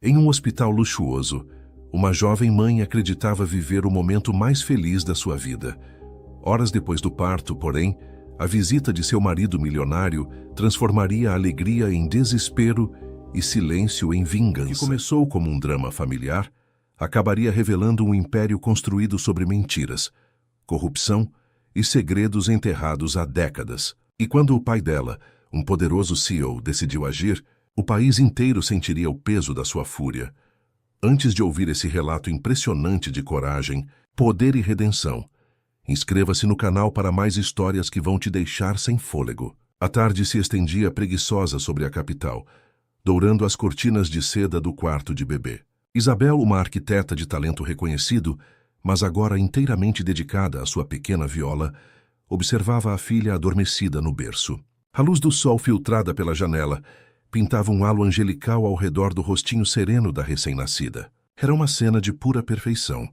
Em um hospital luxuoso, uma jovem mãe acreditava viver o momento mais feliz da sua vida. Horas depois do parto, porém, a visita de seu marido milionário transformaria a alegria em desespero e silêncio em vingança. O que começou como um drama familiar, acabaria revelando um império construído sobre mentiras, corrupção e segredos enterrados há décadas. E quando o pai dela, um poderoso CEO, decidiu agir, o país inteiro sentiria o peso da sua fúria. Antes de ouvir esse relato impressionante de coragem, poder e redenção, inscreva-se no canal para mais histórias que vão te deixar sem fôlego. A tarde se estendia preguiçosa sobre a capital, dourando as cortinas de seda do quarto de bebê. Isabel, uma arquiteta de talento reconhecido, mas agora inteiramente dedicada à sua pequena Viola, observava a filha adormecida no berço. A luz do sol filtrada pela janela pintava um halo angelical ao redor do rostinho sereno da recém-nascida. Era uma cena de pura perfeição,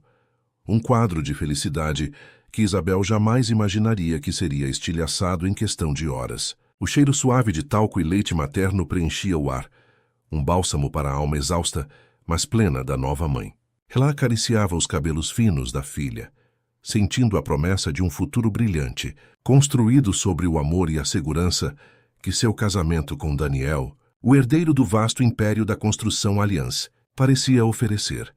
um quadro de felicidade que Isabel jamais imaginaria que seria estilhaçado em questão de horas. O cheiro suave de talco e leite materno preenchia o ar, um bálsamo para a alma exausta, mas plena da nova mãe. Ela acariciava os cabelos finos da filha, sentindo a promessa de um futuro brilhante, construído sobre o amor e a segurança que seu casamento com Daniel, o herdeiro do vasto império da construção Allianz, parecia oferecer.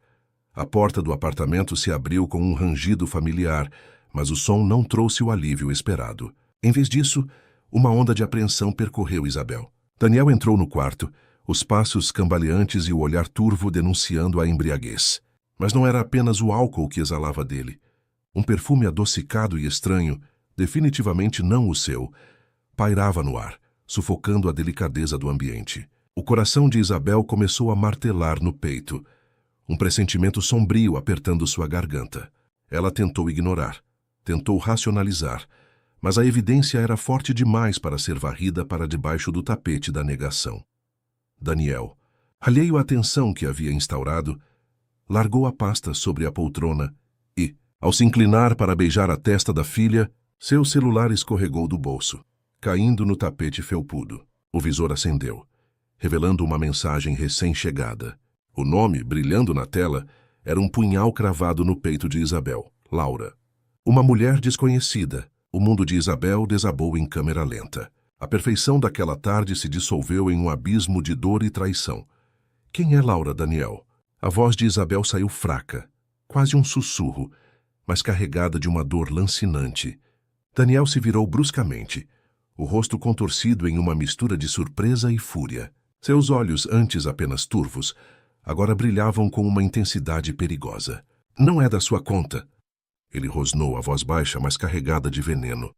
A porta do apartamento se abriu com um rangido familiar, mas o som não trouxe o alívio esperado. Em vez disso, uma onda de apreensão percorreu Isabel. Daniel entrou no quarto, os passos cambaleantes e o olhar turvo denunciando a embriaguez. Mas não era apenas o álcool que exalava dele. Um perfume adocicado e estranho, definitivamente não o seu, pairava no ar, sufocando a delicadeza do ambiente. O coração de Isabel começou a martelar no peito, um pressentimento sombrio apertando sua garganta. Ela tentou ignorar, tentou racionalizar, mas a evidência era forte demais para ser varrida para debaixo do tapete da negação. Daniel, alheio à tensão que havia instaurado, largou a pasta sobre a poltrona e, ao se inclinar para beijar a testa da filha, seu celular escorregou do bolso, caindo no tapete felpudo. O visor acendeu, revelando uma mensagem recém-chegada. O nome, brilhando na tela, era um punhal cravado no peito de Isabel, Laura. Uma mulher desconhecida. O mundo de Isabel desabou em câmera lenta. A perfeição daquela tarde se dissolveu em um abismo de dor e traição. Quem é Laura, Daniel? A voz de Isabel saiu fraca, quase um sussurro, mas carregada de uma dor lancinante. Daniel se virou bruscamente, o rosto contorcido em uma mistura de surpresa e fúria. Seus olhos, antes apenas turvos, agora brilhavam com uma intensidade perigosa. Não é da sua conta. Ele rosnou a voz baixa, mas carregada de veneno.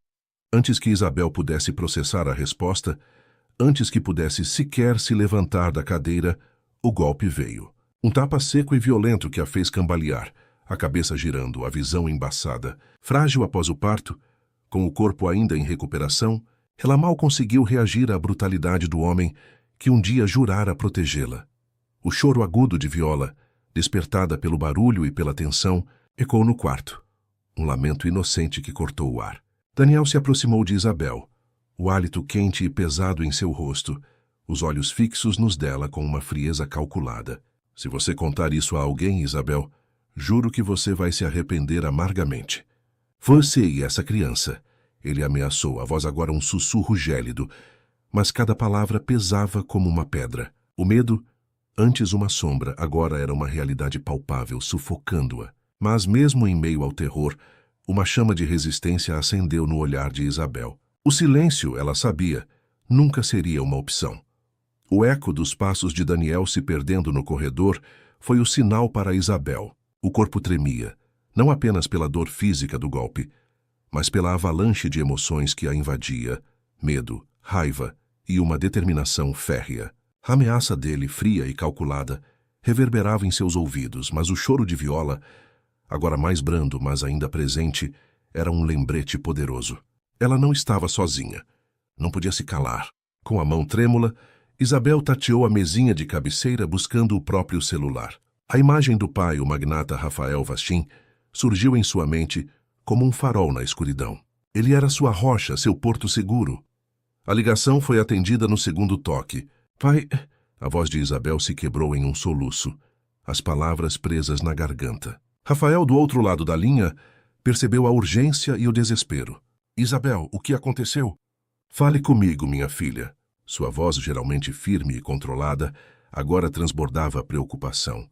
Antes que Isabel pudesse processar a resposta, antes que pudesse sequer se levantar da cadeira, o golpe veio. Um tapa seco e violento que a fez cambalear, a cabeça girando, a visão embaçada. Frágil após o parto, com o corpo ainda em recuperação, ela mal conseguiu reagir à brutalidade do homem que um dia jurara protegê-la. O choro agudo de Viola, despertada pelo barulho e pela tensão, ecoou no quarto. Um lamento inocente que cortou o ar. Daniel se aproximou de Isabel, o hálito quente e pesado em seu rosto, os olhos fixos nos dela com uma frieza calculada. Se você contar isso a alguém, Isabel, juro que você vai se arrepender amargamente. Você e essa criança, ele ameaçou, a voz agora um sussurro gélido, mas cada palavra pesava como uma pedra. O medo, antes uma sombra, agora era uma realidade palpável, sufocando-a. Mas mesmo em meio ao terror, uma chama de resistência acendeu no olhar de Isabel. O silêncio, ela sabia, nunca seria uma opção. O eco dos passos de Daniel se perdendo no corredor foi o sinal para Isabel. O corpo tremia, não apenas pela dor física do golpe, mas pela avalanche de emoções que a invadia, medo, raiva e uma determinação férrea. A ameaça dele, fria e calculada, reverberava em seus ouvidos, mas o choro de Viola, agora mais brando, mas ainda presente, era um lembrete poderoso. Ela não estava sozinha. Não podia se calar. Com a mão trêmula, Isabel tateou a mesinha de cabeceira buscando o próprio celular. A imagem do pai, o magnata Rafael Vastin, surgiu em sua mente como um farol na escuridão. Ele era sua rocha, seu porto seguro. A ligação foi atendida no segundo toque. Pai, A voz de Isabel se quebrou em um soluço, as palavras presas na garganta. Rafael, do outro lado da linha, percebeu a urgência e o desespero. Isabel, o que aconteceu? Fale comigo, minha filha. Sua voz, geralmente firme e controlada, agora transbordava preocupação.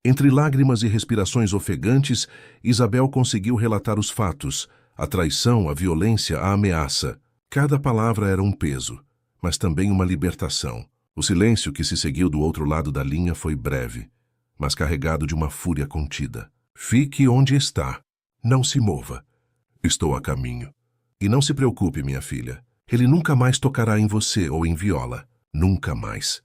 Entre lágrimas e respirações ofegantes, Isabel conseguiu relatar os fatos, a traição, a violência, a ameaça. Cada palavra era um peso, mas também uma libertação. O silêncio que se seguiu do outro lado da linha foi breve, mas carregado de uma fúria contida. Fique onde está. Não se mova. Estou a caminho. E não se preocupe, minha filha. Ele nunca mais tocará em você ou em Viola. Nunca mais.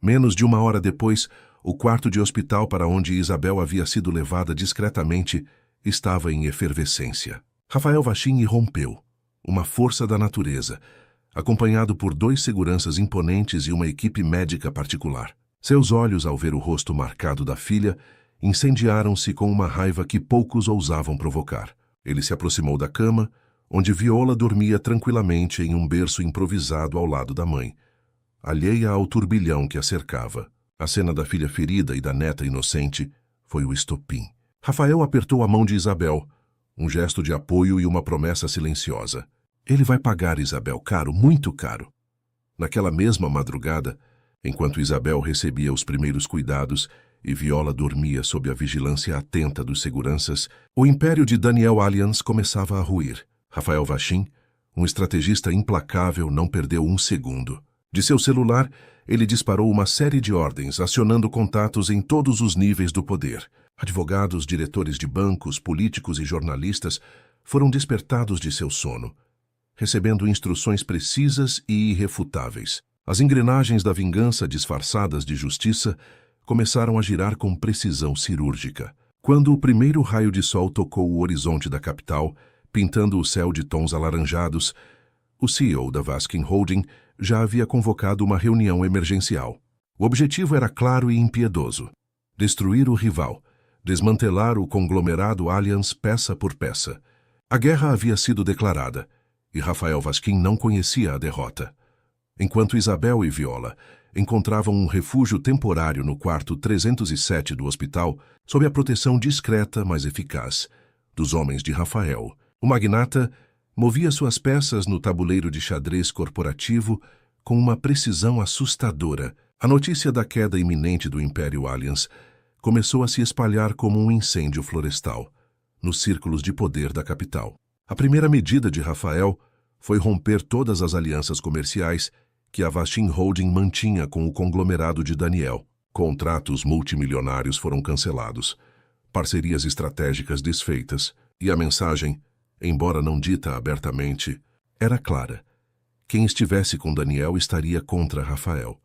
Menos de 1 hora depois, o quarto de hospital para onde Isabel havia sido levada discretamente estava em efervescência. Rafael Vachim irrompeu, uma força da natureza, acompanhado por 2 seguranças imponentes e uma equipe médica particular. Seus olhos, ao ver o rosto marcado da filha, incendiaram-se com uma raiva que poucos ousavam provocar. Ele se aproximou da cama, onde Viola dormia tranquilamente em um berço improvisado ao lado da mãe, alheia ao turbilhão que a cercava. A cena da filha ferida e da neta inocente foi o estopim. Rafael apertou a mão de Isabel, um gesto de apoio e uma promessa silenciosa. Ele vai pagar, Isabel, caro, muito caro. Naquela mesma madrugada, enquanto Isabel recebia os primeiros cuidados e Viola dormia sob a vigilância atenta dos seguranças, o império de Daniel Allianz começava a ruir. Rafael Vachim, um estrategista implacável, não perdeu um segundo. De seu celular, ele disparou uma série de ordens, acionando contatos em todos os níveis do poder. Advogados, diretores de bancos, políticos e jornalistas foram despertados de seu sono, recebendo instruções precisas e irrefutáveis. As engrenagens da vingança disfarçadas de justiça começaram a girar com precisão cirúrgica. Quando o primeiro raio de sol tocou o horizonte da capital, pintando o céu de tons alaranjados, o CEO da Vaskin Holding já havia convocado uma reunião emergencial. O objetivo era claro e impiedoso: destruir o rival, desmantelar o conglomerado Allianz peça por peça. A guerra havia sido declarada, e Rafael Vachim não conhecia a derrota. Enquanto Isabel e Viola encontravam um refúgio temporário no quarto 307 do hospital, sob a proteção discreta, mas eficaz, dos homens de Rafael, o magnata movia suas peças no tabuleiro de xadrez corporativo com uma precisão assustadora. A notícia da queda iminente do Império Allianz começou a se espalhar como um incêndio florestal nos círculos de poder da capital. A primeira medida de Rafael foi romper todas as alianças comerciais que a Vachim Holding mantinha com o conglomerado de Daniel. Contratos multimilionários foram cancelados, parcerias estratégicas desfeitas, e a mensagem, embora não dita abertamente, era clara. Quem estivesse com Daniel estaria contra Rafael.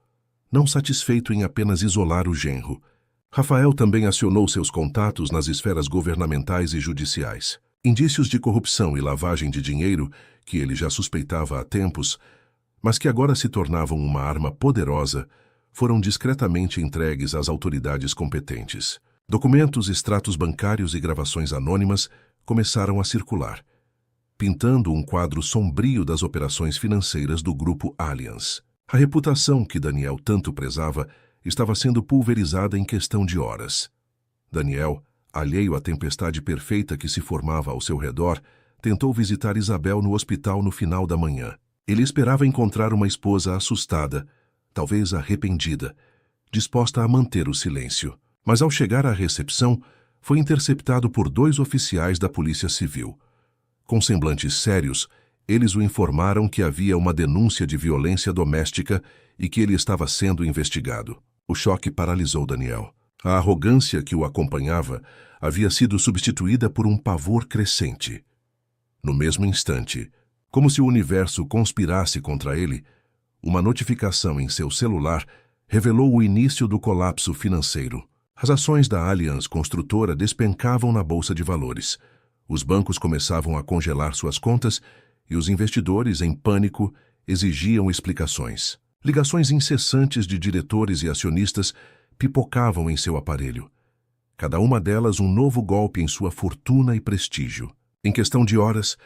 Não satisfeito em apenas isolar o genro, Rafael também acionou seus contatos nas esferas governamentais e judiciais. Indícios de corrupção e lavagem de dinheiro, que ele já suspeitava há tempos, mas que agora se tornavam uma arma poderosa, foram discretamente entregues às autoridades competentes. Documentos, extratos bancários e gravações anônimas começaram a circular, pintando um quadro sombrio das operações financeiras do grupo Allianz. A reputação que Daniel tanto prezava estava sendo pulverizada em questão de horas. Daniel, alheio à tempestade perfeita que se formava ao seu redor, tentou visitar Isabel no hospital no final da manhã. Ele esperava encontrar uma esposa assustada, talvez arrependida, disposta a manter o silêncio. Mas ao chegar à recepção, foi interceptado por 2 oficiais da Polícia Civil. Com semblantes sérios, eles o informaram que havia uma denúncia de violência doméstica e que ele estava sendo investigado. O choque paralisou Daniel. A arrogância que o acompanhava havia sido substituída por um pavor crescente. No mesmo instante, como se o universo conspirasse contra ele, uma notificação em seu celular revelou o início do colapso financeiro. As ações da Allianz Construtora despencavam na bolsa de valores. Os bancos começavam a congelar suas contas e os investidores, em pânico, exigiam explicações. Ligações incessantes de diretores e acionistas pipocavam em seu aparelho. Cada uma delas um novo golpe em sua fortuna e prestígio. Em questão de horas,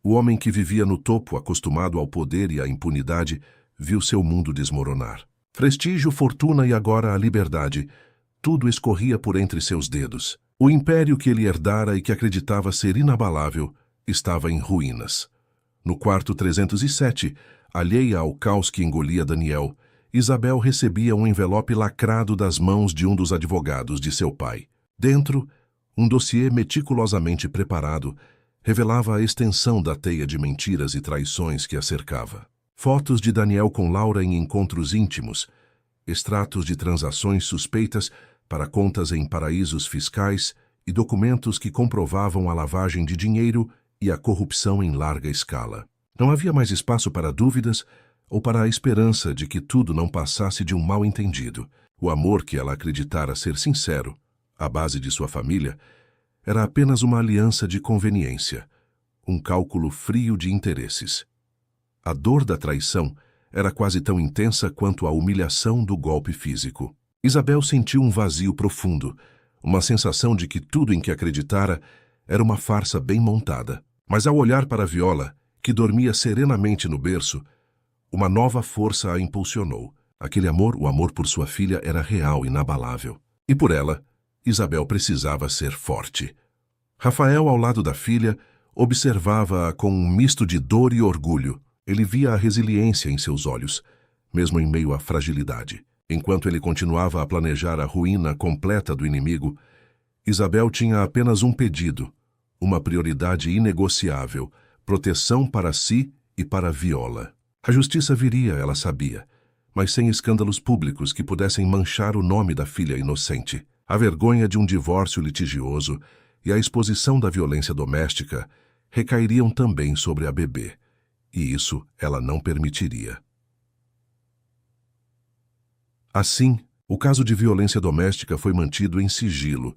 o homem que vivia no topo, acostumado ao poder e à impunidade, viu seu mundo desmoronar. Prestígio, fortuna e agora a liberdade. Tudo escorria por entre seus dedos. O império que ele herdara e que acreditava ser inabalável estava em ruínas. No quarto 307, alheia ao caos que engolia Daniel, Isabel recebia um envelope lacrado das mãos de um dos advogados de seu pai. Dentro, um dossiê meticulosamente preparado revelava a extensão da teia de mentiras e traições que a cercava. Fotos de Daniel com Laura em encontros íntimos, extratos de transações suspeitas para contas em paraísos fiscais e documentos que comprovavam a lavagem de dinheiro e a corrupção em larga escala. Não havia mais espaço para dúvidas ou para a esperança de que tudo não passasse de um mal-entendido. O amor que ela acreditara ser sincero, à base de sua família, era apenas uma aliança de conveniência, um cálculo frio de interesses. A dor da traição era quase tão intensa quanto a humilhação do golpe físico. Isabel sentiu um vazio profundo, uma sensação de que tudo em que acreditara era uma farsa bem montada. Mas ao olhar para Viola, que dormia serenamente no berço, uma nova força a impulsionou. Aquele amor, o amor por sua filha, era real, inabalável. E por ela, Isabel precisava ser forte. Rafael, ao lado da filha, observava-a com um misto de dor e orgulho. Ele via a resiliência em seus olhos, mesmo em meio à fragilidade. Enquanto ele continuava a planejar a ruína completa do inimigo, Isabel tinha apenas um pedido, uma prioridade inegociável: proteção para si e para Viola. A justiça viria, ela sabia, mas sem escândalos públicos que pudessem manchar o nome da filha inocente. A vergonha de um divórcio litigioso e a exposição da violência doméstica recairiam também sobre a bebê, e isso ela não permitiria. Assim, o caso de violência doméstica foi mantido em sigilo,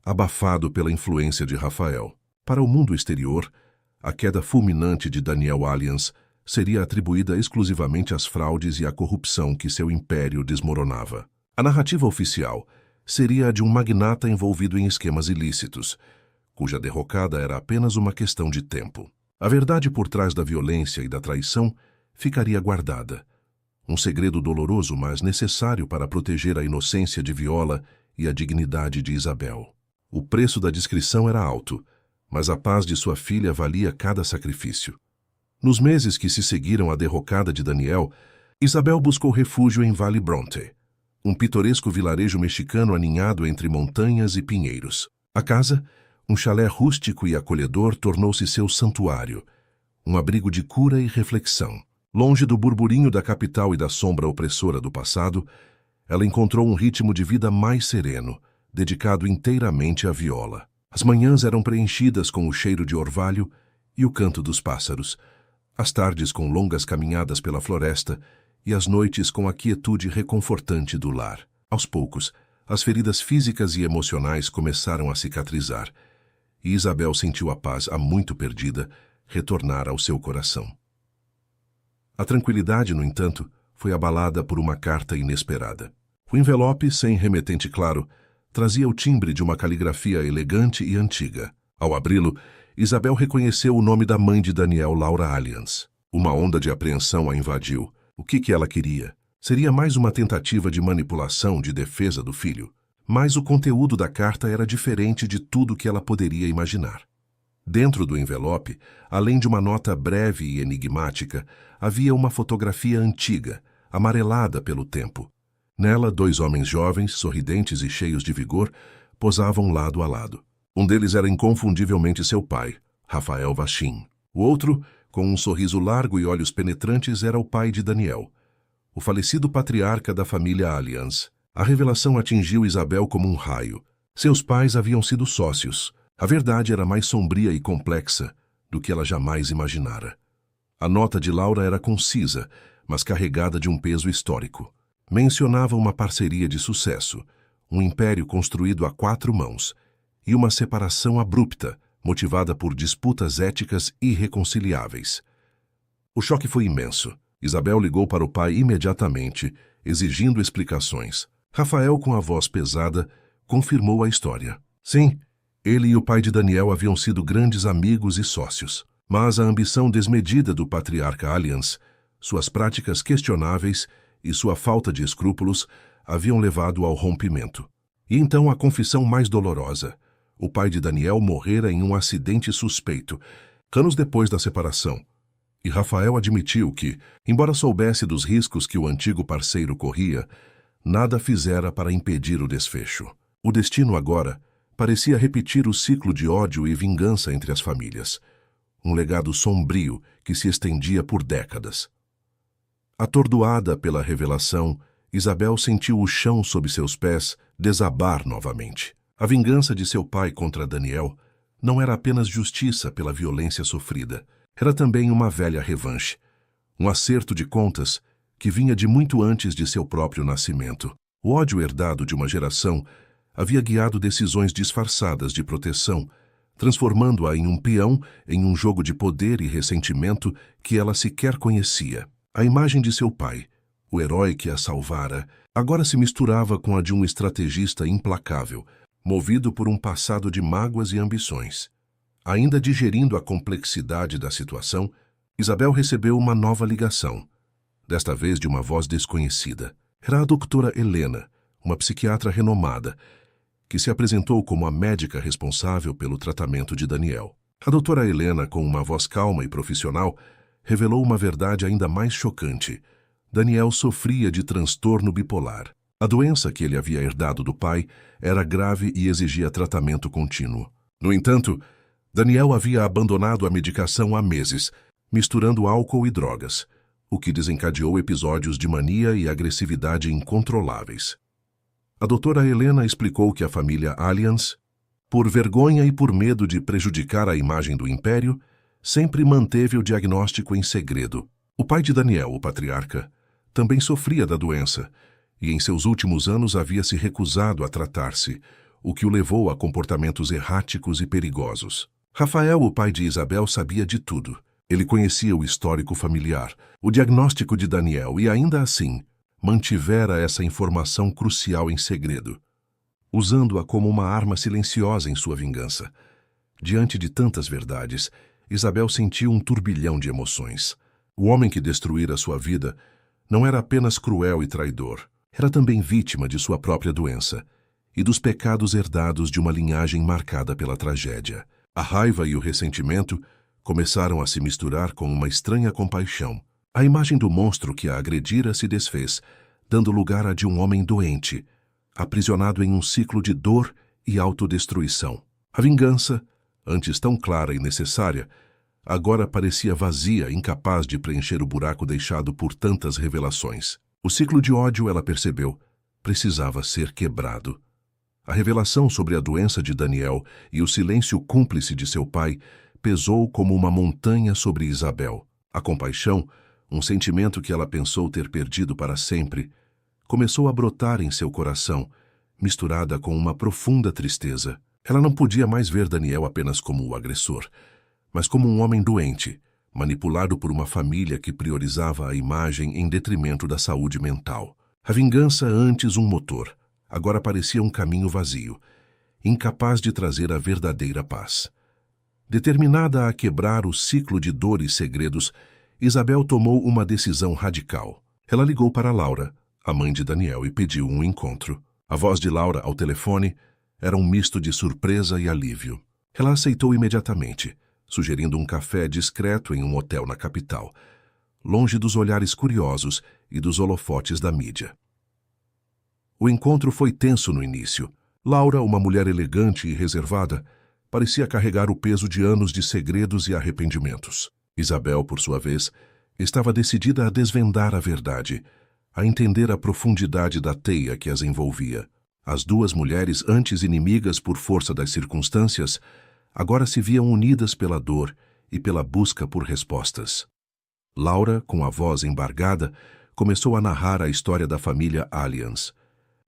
abafado pela influência de Rafael. Para o mundo exterior, a queda fulminante de Daniel Allianz seria atribuída exclusivamente às fraudes e à corrupção que seu império desmoronava. A narrativa oficial seria a de um magnata envolvido em esquemas ilícitos, cuja derrocada era apenas uma questão de tempo. A verdade por trás da violência e da traição ficaria guardada. Um segredo doloroso, mas necessário para proteger a inocência de Viola e a dignidade de Isabel. O preço da discrição era alto, mas a paz de sua filha valia cada sacrifício. Nos meses que se seguiram à derrocada de Daniel, Isabel buscou refúgio em Vale Bronte, um pitoresco vilarejo mexicano aninhado entre montanhas e pinheiros. A casa, um chalé rústico e acolhedor, tornou-se seu santuário, um abrigo de cura e reflexão. Longe do burburinho da capital e da sombra opressora do passado, ela encontrou um ritmo de vida mais sereno, dedicado inteiramente à Viola. As manhãs eram preenchidas com o cheiro de orvalho e o canto dos pássaros, as tardes com longas caminhadas pela floresta e as noites com a quietude reconfortante do lar. Aos poucos, as feridas físicas e emocionais começaram a cicatrizar, e Isabel sentiu a paz há muito perdida retornar ao seu coração. A tranquilidade, no entanto, foi abalada por uma carta inesperada. O envelope, sem remetente claro, trazia o timbre de uma caligrafia elegante e antiga. Ao abri-lo, Isabel reconheceu o nome da mãe de Daniel, Laura Allianz. Uma onda de apreensão a invadiu. O que ela queria? Seria mais uma tentativa de manipulação, de defesa do filho? Mas o conteúdo da carta era diferente de tudo que ela poderia imaginar. Dentro do envelope, além de uma nota breve e enigmática, havia uma fotografia antiga, amarelada pelo tempo. Nela, 2 homens jovens, sorridentes e cheios de vigor, posavam lado a lado. Um deles era inconfundivelmente seu pai, Rafael Vachim. O outro, com um sorriso largo e olhos penetrantes, era o pai de Daniel, o falecido patriarca da família Allianz. A revelação atingiu Isabel como um raio. Seus pais haviam sido sócios. A verdade era mais sombria e complexa do que ela jamais imaginara. A nota de Laura era concisa, mas carregada de um peso histórico. Mencionava uma parceria de sucesso, um império construído a 4 mãos, e uma separação abrupta, motivada por disputas éticas irreconciliáveis. O choque foi imenso. Isabel ligou para o pai imediatamente, exigindo explicações. Rafael, com a voz pesada, confirmou a história. Sim, ele e o pai de Daniel haviam sido grandes amigos e sócios, mas a ambição desmedida do patriarca Allianz, suas práticas questionáveis e sua falta de escrúpulos haviam levado ao rompimento. E então a confissão mais dolorosa. O pai de Daniel morrera em um acidente suspeito, anos depois da separação. E Rafael admitiu que, embora soubesse dos riscos que o antigo parceiro corria, nada fizera para impedir o desfecho. O destino agora parecia repetir o ciclo de ódio e vingança entre as famílias. Um legado sombrio que se estendia por décadas. Atordoada pela revelação, Isabel sentiu o chão sob seus pés desabar novamente. A vingança de seu pai contra Daniel não era apenas justiça pela violência sofrida. Era também uma velha revanche. Um acerto de contas que vinha de muito antes de seu próprio nascimento. O ódio herdado de uma geração havia guiado decisões disfarçadas de proteção, transformando-a em um peão em um jogo de poder e ressentimento que ela sequer conhecia. A imagem de seu pai, o herói que a salvara, agora se misturava com a de um estrategista implacável, movido por um passado de mágoas e ambições. Ainda digerindo a complexidade da situação, Isabel recebeu uma nova ligação, desta vez de uma voz desconhecida. Era a doutora Helena, uma psiquiatra renomada, que se apresentou como a médica responsável pelo tratamento de Daniel. A doutora Helena, com uma voz calma e profissional, revelou uma verdade ainda mais chocante. Daniel sofria de transtorno bipolar. A doença que ele havia herdado do pai era grave e exigia tratamento contínuo. No entanto, Daniel havia abandonado a medicação há meses, misturando álcool e drogas, o que desencadeou episódios de mania e agressividade incontroláveis. A doutora Helena explicou que a família Allianz, por vergonha e por medo de prejudicar a imagem do império, sempre manteve o diagnóstico em segredo. O pai de Daniel, o patriarca, também sofria da doença e em seus últimos anos havia se recusado a tratar-se, o que o levou a comportamentos erráticos e perigosos. Rafael, o pai de Isabel, sabia de tudo. Ele conhecia o histórico familiar, o diagnóstico de Daniel e, ainda assim, mantivera essa informação crucial em segredo, usando-a como uma arma silenciosa em sua vingança. Diante de tantas verdades, Isabel sentiu um turbilhão de emoções. O homem que destruíra sua vida não era apenas cruel e traidor, era também vítima de sua própria doença e dos pecados herdados de uma linhagem marcada pela tragédia. A raiva e o ressentimento começaram a se misturar com uma estranha compaixão. A imagem do monstro que a agredira se desfez, dando lugar à de um homem doente, aprisionado em um ciclo de dor e autodestruição. A vingança, antes tão clara e necessária, agora parecia vazia, incapaz de preencher o buraco deixado por tantas revelações. O ciclo de ódio, ela percebeu, precisava ser quebrado. A revelação sobre a doença de Daniel e o silêncio cúmplice de seu pai pesou como uma montanha sobre Isabel. A compaixão, um sentimento que ela pensou ter perdido para sempre, começou a brotar em seu coração, misturada com uma profunda tristeza. Ela não podia mais ver Daniel apenas como o agressor, mas como um homem doente, manipulado por uma família que priorizava a imagem em detrimento da saúde mental. A vingança, antes um motor, agora parecia um caminho vazio, incapaz de trazer a verdadeira paz. Determinada a quebrar o ciclo de dor e segredos, Isabel tomou uma decisão radical. Ela ligou para Laura, a mãe de Daniel, e pediu um encontro. A voz de Laura ao telefone era um misto de surpresa e alívio. Ela aceitou imediatamente, sugerindo um café discreto em um hotel na capital, longe dos olhares curiosos e dos holofotes da mídia. O encontro foi tenso no início. Laura, uma mulher elegante e reservada, parecia carregar o peso de anos de segredos e arrependimentos. Isabel, por sua vez, estava decidida a desvendar a verdade, a entender a profundidade da teia que as envolvia. As duas mulheres, antes inimigas por força das circunstâncias, agora se viam unidas pela dor e pela busca por respostas. Laura, com a voz embargada, começou a narrar a história da família Allianz.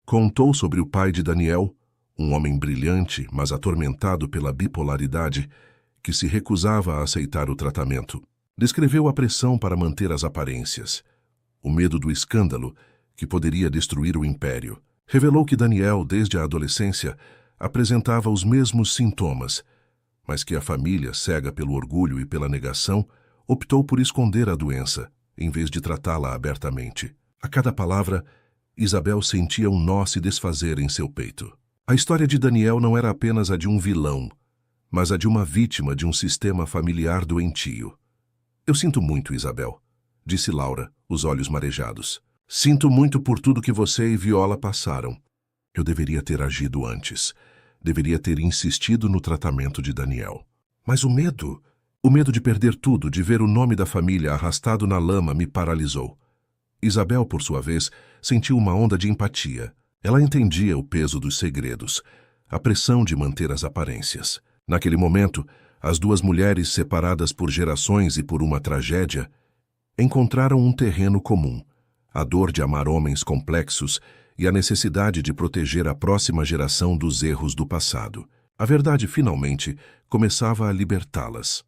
Contou sobre o pai de Daniel, um homem brilhante, mas atormentado pela bipolaridade, que se recusava a aceitar o tratamento. Descreveu a pressão para manter as aparências, o medo do escândalo, que poderia destruir o império. Revelou que Daniel, desde a adolescência, apresentava os mesmos sintomas, mas que a família, cega pelo orgulho e pela negação, optou por esconder a doença, em vez de tratá-la abertamente. A cada palavra, Isabel sentia um nó se desfazer em seu peito. A história de Daniel não era apenas a de um vilão, mas a de uma vítima de um sistema familiar doentio. Eu sinto muito, Isabel, disse Laura, os olhos marejados. Sinto muito por tudo que você e Viola passaram. Eu deveria ter agido antes. Deveria ter insistido no tratamento de Daniel. Mas o medo de perder tudo, de ver o nome da família arrastado na lama, me paralisou. Isabel, por sua vez, sentiu uma onda de empatia. Ela entendia o peso dos segredos, a pressão de manter as aparências. Naquele momento, as duas mulheres, separadas por gerações e por uma tragédia, encontraram um terreno comum, a dor de amar homens complexos e a necessidade de proteger a próxima geração dos erros do passado. A verdade, finalmente, começava a libertá-las.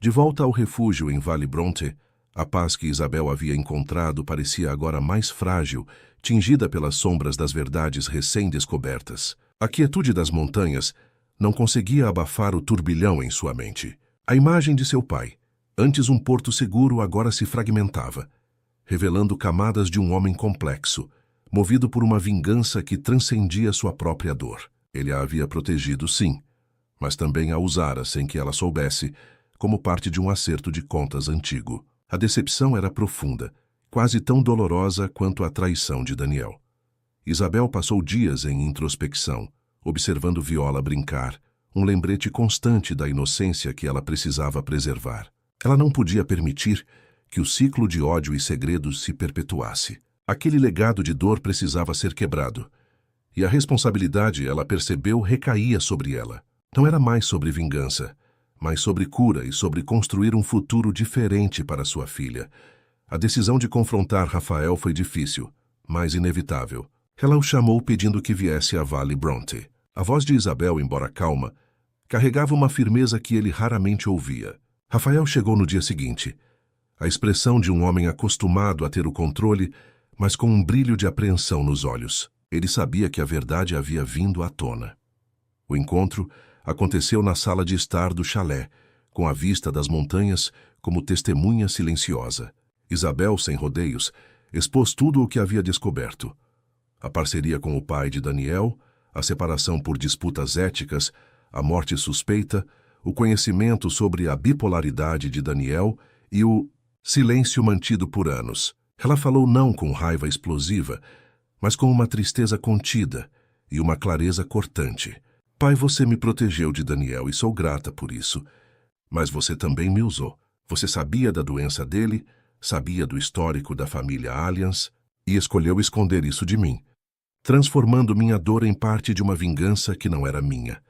De volta ao refúgio em Vale Bronte, a paz que Isabel havia encontrado parecia agora mais frágil, tingida pelas sombras das verdades recém-descobertas. A quietude das montanhas não conseguia abafar o turbilhão em sua mente. A imagem de seu pai, antes um porto seguro, agora se fragmentava, revelando camadas de um homem complexo, movido por uma vingança que transcendia sua própria dor. Ele a havia protegido, sim, mas também a usara sem que ela soubesse, como parte de um acerto de contas antigo. A decepção era profunda, quase tão dolorosa quanto a traição de Daniel. Isabel passou dias em introspecção, observando Viola brincar, um lembrete constante da inocência que ela precisava preservar. Ela não podia permitir que o ciclo de ódio e segredos se perpetuasse. Aquele legado de dor precisava ser quebrado. E a responsabilidade, ela percebeu, recaía sobre ela. Não era mais sobre vingança, mas sobre cura e sobre construir um futuro diferente para sua filha. A decisão de confrontar Rafael foi difícil, mas inevitável. Ela o chamou pedindo que viesse a Vale Bronte. A voz de Isabel, embora calma, carregava uma firmeza que ele raramente ouvia. Rafael chegou no dia seguinte. A expressão de um homem acostumado a ter o controle, mas com um brilho de apreensão nos olhos. Ele sabia que a verdade havia vindo à tona. O encontro aconteceu na sala de estar do chalé, com a vista das montanhas como testemunha silenciosa. Isabel, sem rodeios, expôs tudo o que havia descoberto. A parceria com o pai de Daniel, a separação por disputas éticas, a morte suspeita, o conhecimento sobre a bipolaridade de Daniel e o silêncio mantido por anos. Ela falou não com raiva explosiva, mas com uma tristeza contida e uma clareza cortante. Pai, você me protegeu de Daniel e sou grata por isso. Mas você também me usou. Você sabia da doença dele, sabia do histórico da família Allianz e escolheu esconder isso de mim, transformando minha dor em parte de uma vingança que não era minha.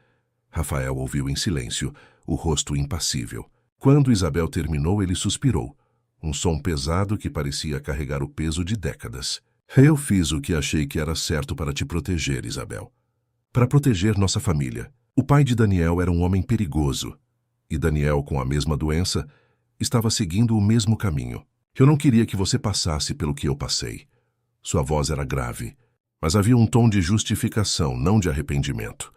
Rafael ouviu em silêncio, o rosto impassível. Quando Isabel terminou, ele suspirou, um som pesado que parecia carregar o peso de décadas. Eu fiz o que achei que era certo para te proteger, Isabel. Para proteger nossa família. O pai de Daniel era um homem perigoso, e Daniel, com a mesma doença, estava seguindo o mesmo caminho. Eu não queria que você passasse pelo que eu passei. Sua voz era grave, mas havia um tom de justificação, não de arrependimento.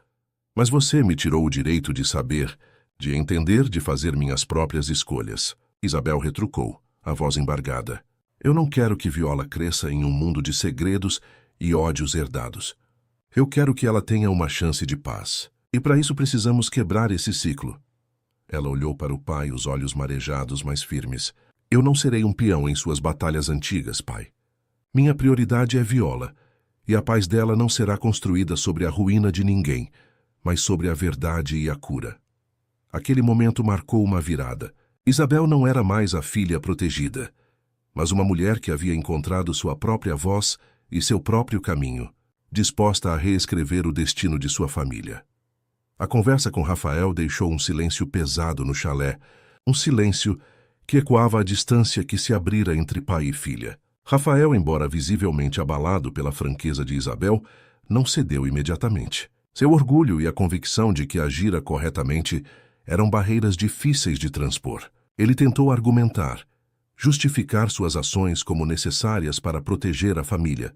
Mas você me tirou o direito de saber, de entender, de fazer minhas próprias escolhas. Isabel retrucou, a voz embargada. Eu não quero que Viola cresça em um mundo de segredos e ódios herdados. Eu quero que ela tenha uma chance de paz. E para isso precisamos quebrar esse ciclo. Ela olhou para o pai, os olhos marejados, mas firmes. Eu não serei um peão em suas batalhas antigas, pai. Minha prioridade é Viola, e a paz dela não será construída sobre a ruína de ninguém, mas sobre a verdade e a cura. Aquele momento marcou uma virada. Isabel não era mais a filha protegida, mas uma mulher que havia encontrado sua própria voz e seu próprio caminho, disposta a reescrever o destino de sua família. A conversa com Rafael deixou um silêncio pesado no chalé, um silêncio que ecoava a distância que se abrira entre pai e filha. Rafael, embora visivelmente abalado pela franqueza de Isabel, não cedeu imediatamente. Seu orgulho e a convicção de que agira corretamente eram barreiras difíceis de transpor. Ele tentou argumentar, justificar suas ações como necessárias para proteger a família,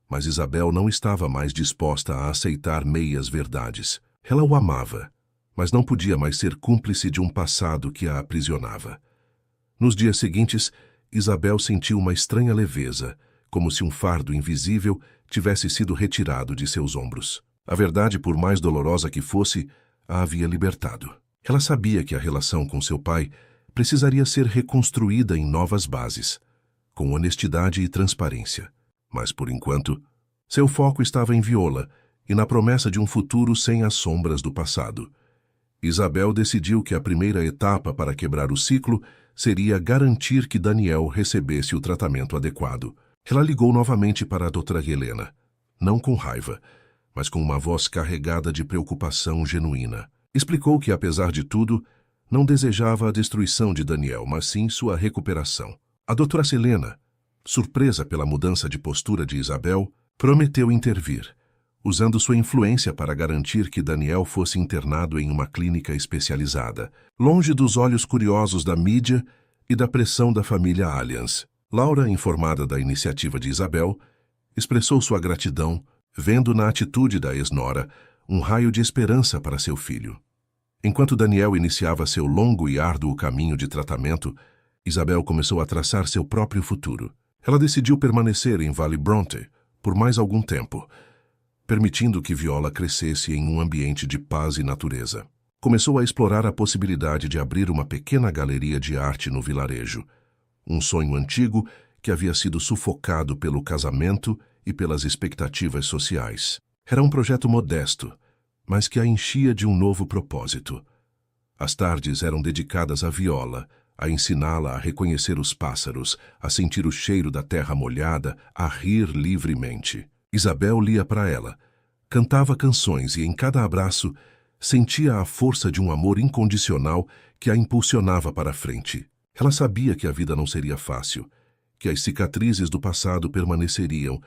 mas Isabel não estava mais disposta a aceitar meias verdades. Ela o amava, mas não podia mais ser cúmplice de um passado que a aprisionava. Nos dias seguintes, Isabel sentiu uma estranha leveza, como se um fardo invisível tivesse sido retirado de seus ombros. A verdade, por mais dolorosa que fosse, a havia libertado. Ela sabia que a relação com seu pai precisaria ser reconstruída em novas bases, com honestidade e transparência. Mas, por enquanto, seu foco estava em Viola e na promessa de um futuro sem as sombras do passado. Isabel decidiu que a primeira etapa para quebrar o ciclo seria garantir que Daniel recebesse o tratamento adequado. Ela ligou novamente para a doutora Helena, não com raiva, mas com uma voz carregada de preocupação genuína. Explicou que, apesar de tudo, não desejava a destruição de Daniel, mas sim sua recuperação. A doutora Helena, surpresa pela mudança de postura de Isabel, prometeu intervir, usando sua influência para garantir que Daniel fosse internado em uma clínica especializada, longe dos olhos curiosos da mídia e da pressão da família Allianz. Laura, informada da iniciativa de Isabel, expressou sua gratidão, vendo na atitude da ex-nora um raio de esperança para seu filho. Enquanto Daniel iniciava seu longo e árduo caminho de tratamento, Isabel começou a traçar seu próprio futuro. Ela decidiu permanecer em Valley Bronte por mais algum tempo, permitindo que Viola crescesse em um ambiente de paz e natureza. Começou a explorar a possibilidade de abrir uma pequena galeria de arte no vilarejo, um sonho antigo que havia sido sufocado pelo casamento e pelas expectativas sociais. Era um projeto modesto, mas que a enchia de um novo propósito. As tardes eram dedicadas a Viola, a ensiná-la a reconhecer os pássaros, a sentir o cheiro da terra molhada, a rir livremente. Isabel lia para ela, cantava canções e em cada abraço sentia a força de um amor incondicional que a impulsionava para a frente. Ela sabia que a vida não seria fácil, que as cicatrizes do passado permaneceriam,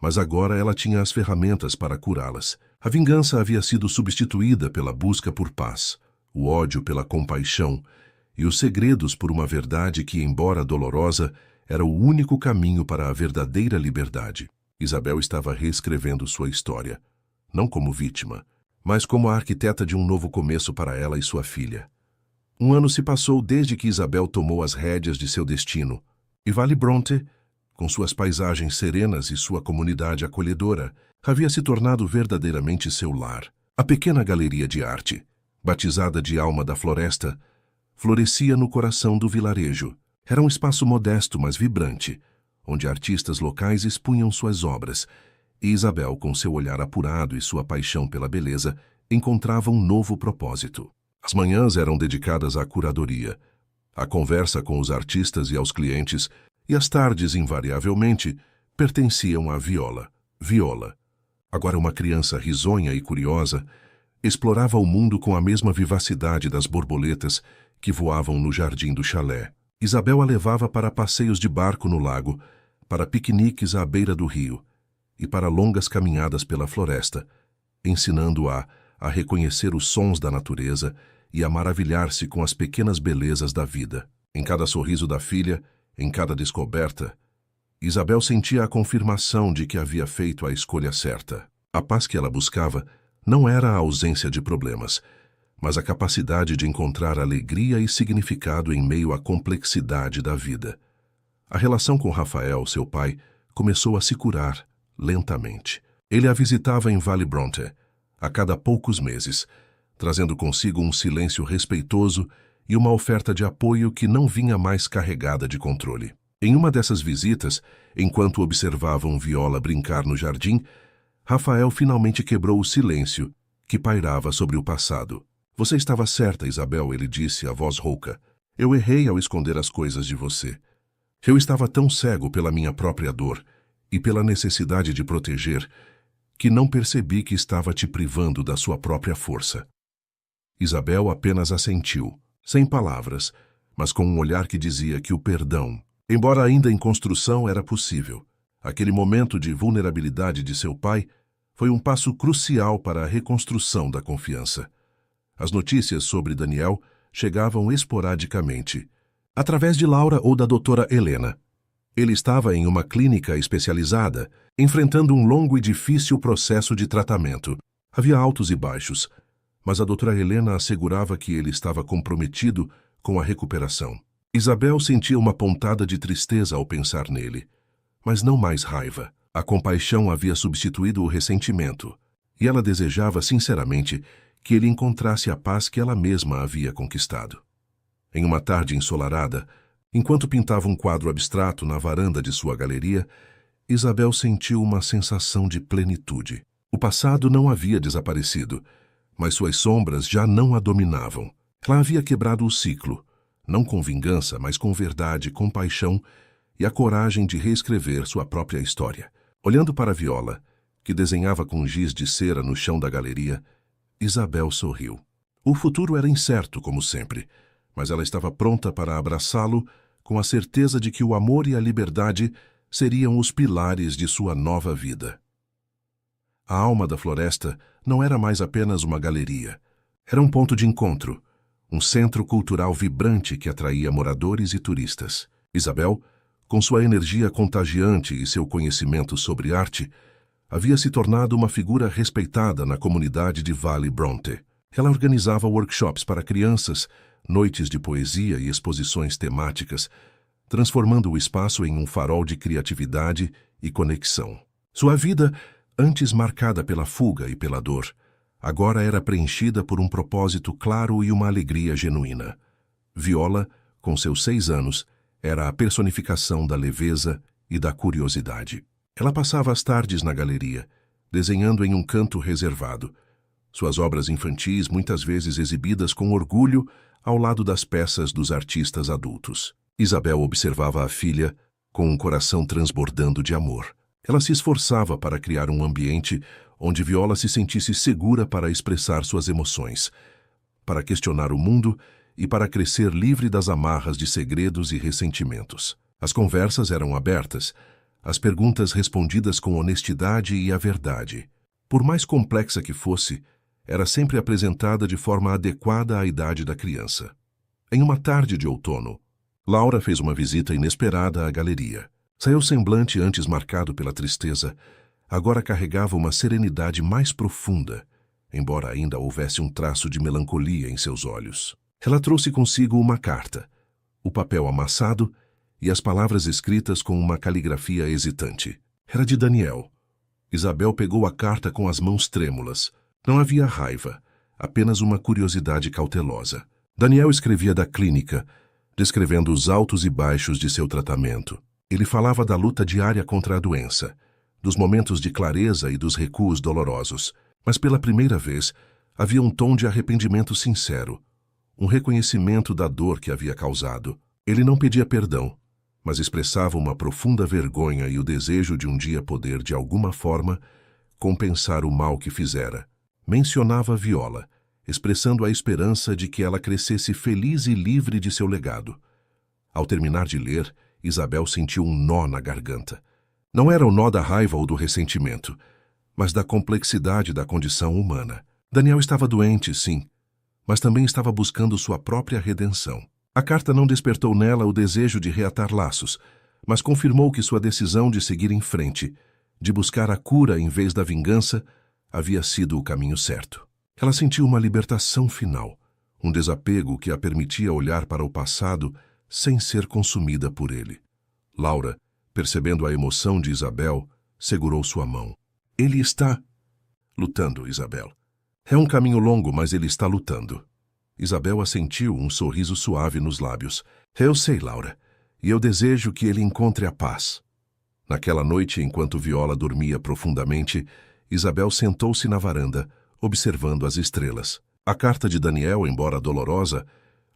mas agora ela tinha as ferramentas para curá-las. A vingança havia sido substituída pela busca por paz, o ódio pela compaixão e os segredos por uma verdade que, embora dolorosa, era o único caminho para a verdadeira liberdade. Isabel estava reescrevendo sua história, não como vítima, mas como a arquiteta de um novo começo para ela e sua filha. Um ano se passou desde que Isabel tomou as rédeas de seu destino, e Valley Bronte, com suas paisagens serenas e sua comunidade acolhedora, havia se tornado verdadeiramente seu lar. A pequena galeria de arte, batizada de Alma da Floresta, florescia no coração do vilarejo. Era um espaço modesto, mas vibrante, onde artistas locais expunham suas obras, e Isabel, com seu olhar apurado e sua paixão pela beleza, encontrava um novo propósito. As manhãs eram dedicadas à curadoria, à conversa com os artistas e aos clientes, e as tardes, invariavelmente, pertenciam a Viola. Viola, agora uma criança risonha e curiosa, explorava o mundo com a mesma vivacidade das borboletas que voavam no jardim do chalé. Isabel a levava para passeios de barco no lago, para piqueniques à beira do rio e para longas caminhadas pela floresta, ensinando-a a reconhecer os sons da natureza e a maravilhar-se com as pequenas belezas da vida. Em cada sorriso da filha, em cada descoberta, Isabel sentia a confirmação de que havia feito a escolha certa. A paz que ela buscava não era a ausência de problemas, mas a capacidade de encontrar alegria e significado em meio à complexidade da vida. A relação com Rafael, seu pai, começou a se curar lentamente. Ele a visitava em Valley Bronte, a cada poucos meses, trazendo consigo um silêncio respeitoso e uma oferta de apoio que não vinha mais carregada de controle. Em uma dessas visitas, enquanto observavam Viola brincar no jardim, Rafael finalmente quebrou o silêncio que pairava sobre o passado. Você estava certa, Isabel, ele disse, a voz rouca. Eu errei ao esconder as coisas de você. Eu estava tão cego pela minha própria dor e pela necessidade de proteger que não percebi que estava te privando da sua própria força. Isabel apenas assentiu, sem palavras, mas com um olhar que dizia que o perdão, embora ainda em construção, era possível. Aquele momento de vulnerabilidade de seu pai foi um passo crucial para a reconstrução da confiança. As notícias sobre Daniel chegavam esporadicamente, através de Laura ou da doutora Helena. Ele estava em uma clínica especializada, enfrentando um longo e difícil processo de tratamento. Havia altos e baixos, mas a doutora Helena assegurava que ele estava comprometido com a recuperação. Isabel sentia uma pontada de tristeza ao pensar nele, mas não mais raiva. A compaixão havia substituído o ressentimento, e ela desejava sinceramente que ele encontrasse a paz que ela mesma havia conquistado. Em uma tarde ensolarada, enquanto pintava um quadro abstrato na varanda de sua galeria, Isabel sentiu uma sensação de plenitude. O passado não havia desaparecido, mas suas sombras já não a dominavam. Ela havia quebrado o ciclo, não com vingança, mas com verdade, compaixão e a coragem de reescrever sua própria história. Olhando para Viola, que desenhava com giz de cera no chão da galeria, Isabel sorriu. O futuro era incerto, como sempre, mas ela estava pronta para abraçá-lo com a certeza de que o amor e a liberdade seriam os pilares de sua nova vida. A alma da floresta não era mais apenas uma galeria. Era um ponto de encontro, um centro cultural vibrante que atraía moradores e turistas. Isabel, com sua energia contagiante e seu conhecimento sobre arte, havia se tornado uma figura respeitada na comunidade de Valley Bronte. Ela organizava workshops para crianças, noites de poesia e exposições temáticas, transformando o espaço em um farol de criatividade e conexão. Sua vida, antes marcada pela fuga e pela dor, agora era preenchida por um propósito claro e uma alegria genuína. Viola, com seus 6 anos, era a personificação da leveza e da curiosidade. Ela passava as tardes na galeria, desenhando em um canto reservado, suas obras infantis muitas vezes exibidas com orgulho ao lado das peças dos artistas adultos. Isabel observava a filha com um coração transbordando de amor. Ela se esforçava para criar um ambiente onde Viola se sentisse segura para expressar suas emoções, para questionar o mundo e para crescer livre das amarras de segredos e ressentimentos. As conversas eram abertas, as perguntas respondidas com honestidade e a verdade. Por mais complexa que fosse, era sempre apresentada de forma adequada à idade da criança. Em uma tarde de outono, Laura fez uma visita inesperada à galeria. Seu semblante, antes marcado pela tristeza, agora carregava uma serenidade mais profunda, embora ainda houvesse um traço de melancolia em seus olhos. Ela trouxe consigo uma carta, o papel amassado e as palavras escritas com uma caligrafia hesitante. Era de Daniel. Isabel pegou a carta com as mãos trêmulas. Não havia raiva, apenas uma curiosidade cautelosa. Daniel escrevia da clínica, descrevendo os altos e baixos de seu tratamento. Ele falava da luta diária contra a doença, dos momentos de clareza e dos recuos dolorosos, mas pela primeira vez havia um tom de arrependimento sincero, um reconhecimento da dor que havia causado. Ele não pedia perdão, mas expressava uma profunda vergonha e o desejo de um dia poder, de alguma forma, compensar o mal que fizera. Mencionava Viola, expressando a esperança de que ela crescesse feliz e livre de seu legado. Ao terminar de ler, Isabel sentiu um nó na garganta. Não era o nó da raiva ou do ressentimento, mas da complexidade da condição humana. Daniel estava doente, sim, mas também estava buscando sua própria redenção. A carta não despertou nela o desejo de reatar laços, mas confirmou que sua decisão de seguir em frente, de buscar a cura em vez da vingança, havia sido o caminho certo. Ela sentiu uma libertação final, um desapego que a permitia olhar para o passado sem ser consumida por ele. Laura, percebendo a emoção de Isabel, segurou sua mão. Ele está lutando, Isabel. É um caminho longo, mas ele está lutando. Isabel assentiu, um sorriso suave nos lábios. Eu sei, Laura, e eu desejo que ele encontre a paz. Naquela noite, enquanto Viola dormia profundamente, Isabel sentou-se na varanda, observando as estrelas. A carta de Daniel, embora dolorosa,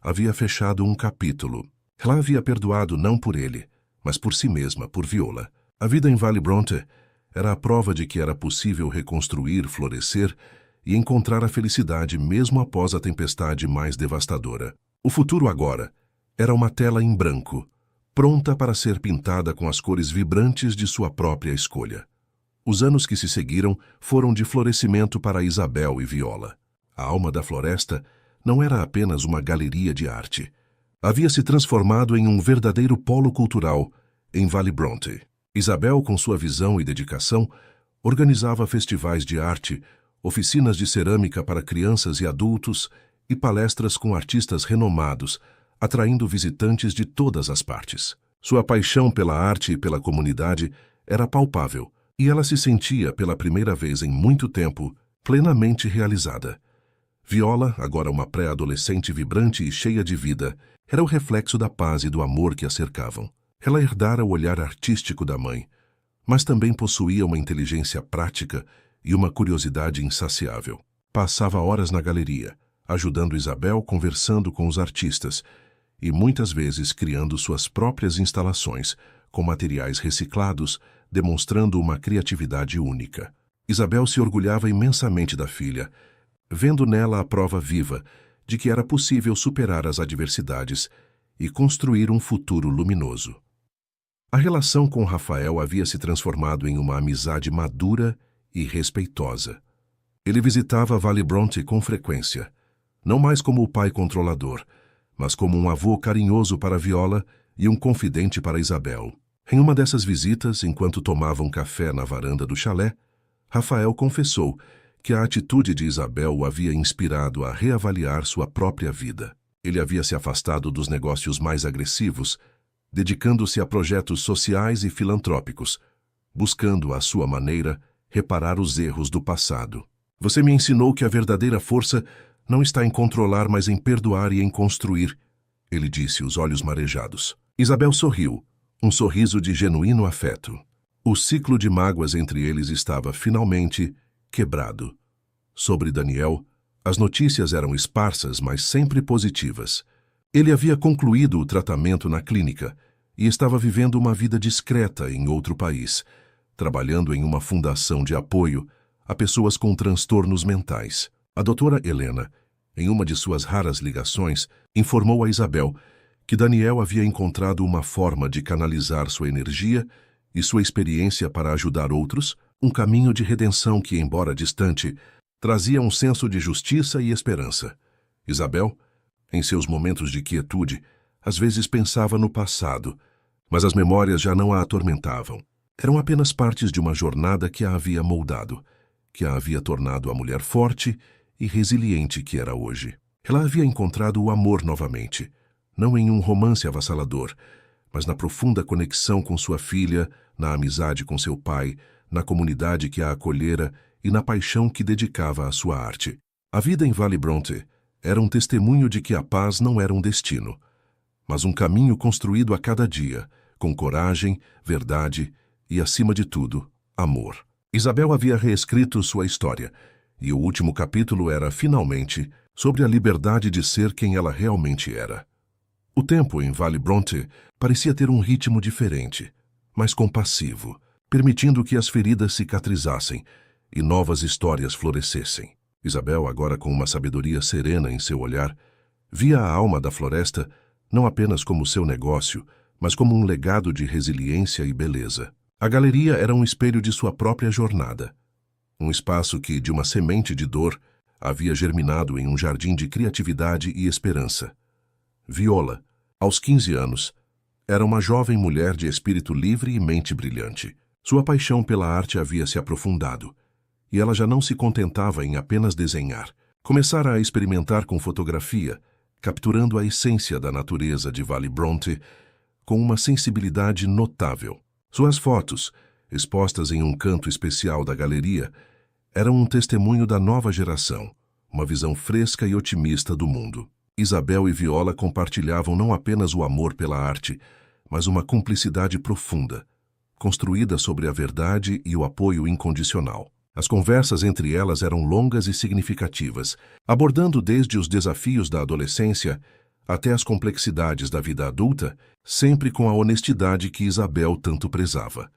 havia fechado um capítulo. Ela havia perdoado não por ele, mas por si mesma, por Viola. A vida em Valley Bronte era a prova de que era possível reconstruir, florescer e encontrar a felicidade mesmo após a tempestade mais devastadora. O futuro agora era uma tela em branco, pronta para ser pintada com as cores vibrantes de sua própria escolha. Os anos que se seguiram foram de florescimento para Isabel e Viola. A alma da floresta não era apenas uma galeria de arte. Havia se transformado em um verdadeiro polo cultural em Valley Bronte. Isabel, com sua visão e dedicação, organizava festivais de arte, oficinas de cerâmica para crianças e adultos e palestras com artistas renomados, atraindo visitantes de todas as partes. Sua paixão pela arte e pela comunidade era palpável, e ela se sentia, pela primeira vez em muito tempo, plenamente realizada. Viola, agora uma pré-adolescente vibrante e cheia de vida, era o reflexo da paz e do amor que a cercavam. Ela herdara o olhar artístico da mãe, mas também possuía uma inteligência prática e uma curiosidade insaciável. Passava horas na galeria, ajudando Isabel, conversando com os artistas e muitas vezes criando suas próprias instalações com materiais reciclados, demonstrando uma criatividade única. Isabel se orgulhava imensamente da filha, vendo nela a prova viva de que era possível superar as adversidades e construir um futuro luminoso. A relação com Rafael havia se transformado em uma amizade madura e respeitosa. Ele visitava Valley Bronte com frequência, não mais como o pai controlador, mas como um avô carinhoso para Viola e um confidente para Isabel. Em uma dessas visitas, enquanto tomavam café na varanda do chalé, Rafael confessou que a atitude de Isabel o havia inspirado a reavaliar sua própria vida. Ele havia se afastado dos negócios mais agressivos, dedicando-se a projetos sociais e filantrópicos, buscando, à sua maneira, reparar os erros do passado. Você me ensinou que a verdadeira força não está em controlar, mas em perdoar e em construir, ele disse, os olhos marejados. Isabel sorriu, um sorriso de genuíno afeto. O ciclo de mágoas entre eles estava, finalmente, quebrado. Sobre Daniel, as notícias eram esparsas, mas sempre positivas. Ele havia concluído o tratamento na clínica e estava vivendo uma vida discreta em outro país, trabalhando em uma fundação de apoio a pessoas com transtornos mentais. A doutora Helena, em uma de suas raras ligações, informou a Isabel que Daniel havia encontrado uma forma de canalizar sua energia e sua experiência para ajudar outros, um caminho de redenção que, embora distante, trazia um senso de justiça e esperança. Isabel, em seus momentos de quietude, às vezes pensava no passado, mas as memórias já não a atormentavam. Eram apenas partes de uma jornada que a havia moldado, que a havia tornado a mulher forte e resiliente que era hoje. Ela havia encontrado o amor novamente, não em um romance avassalador, mas na profunda conexão com sua filha, na amizade com seu pai, na comunidade que a acolhera e na paixão que dedicava à sua arte. A vida em Valley Bronte era um testemunho de que a paz não era um destino, mas um caminho construído a cada dia, com coragem, verdade e, acima de tudo, amor. Isabel havia reescrito sua história, e o último capítulo era, finalmente, sobre a liberdade de ser quem ela realmente era. O tempo em Valley Bronte parecia ter um ritmo diferente, mais compassivo, permitindo que as feridas cicatrizassem e novas histórias florescessem. Isabel, agora com uma sabedoria serena em seu olhar, via a alma da floresta não apenas como seu negócio, mas como um legado de resiliência e beleza. A galeria era um espelho de sua própria jornada, um espaço que, de uma semente de dor, havia germinado em um jardim de criatividade e esperança. Viola, aos 15 anos, era uma jovem mulher de espírito livre e mente brilhante. Sua paixão pela arte havia se aprofundado, e ela já não se contentava em apenas desenhar. Começara a experimentar com fotografia, capturando a essência da natureza de Valley Bronte com uma sensibilidade notável. Suas fotos, expostas em um canto especial da galeria, eram um testemunho da nova geração, uma visão fresca e otimista do mundo. Isabel e Viola compartilhavam não apenas o amor pela arte, mas uma cumplicidade profunda, construída sobre a verdade e o apoio incondicional. As conversas entre elas eram longas e significativas, abordando desde os desafios da adolescência até as complexidades da vida adulta, sempre com a honestidade que Isabel tanto prezava.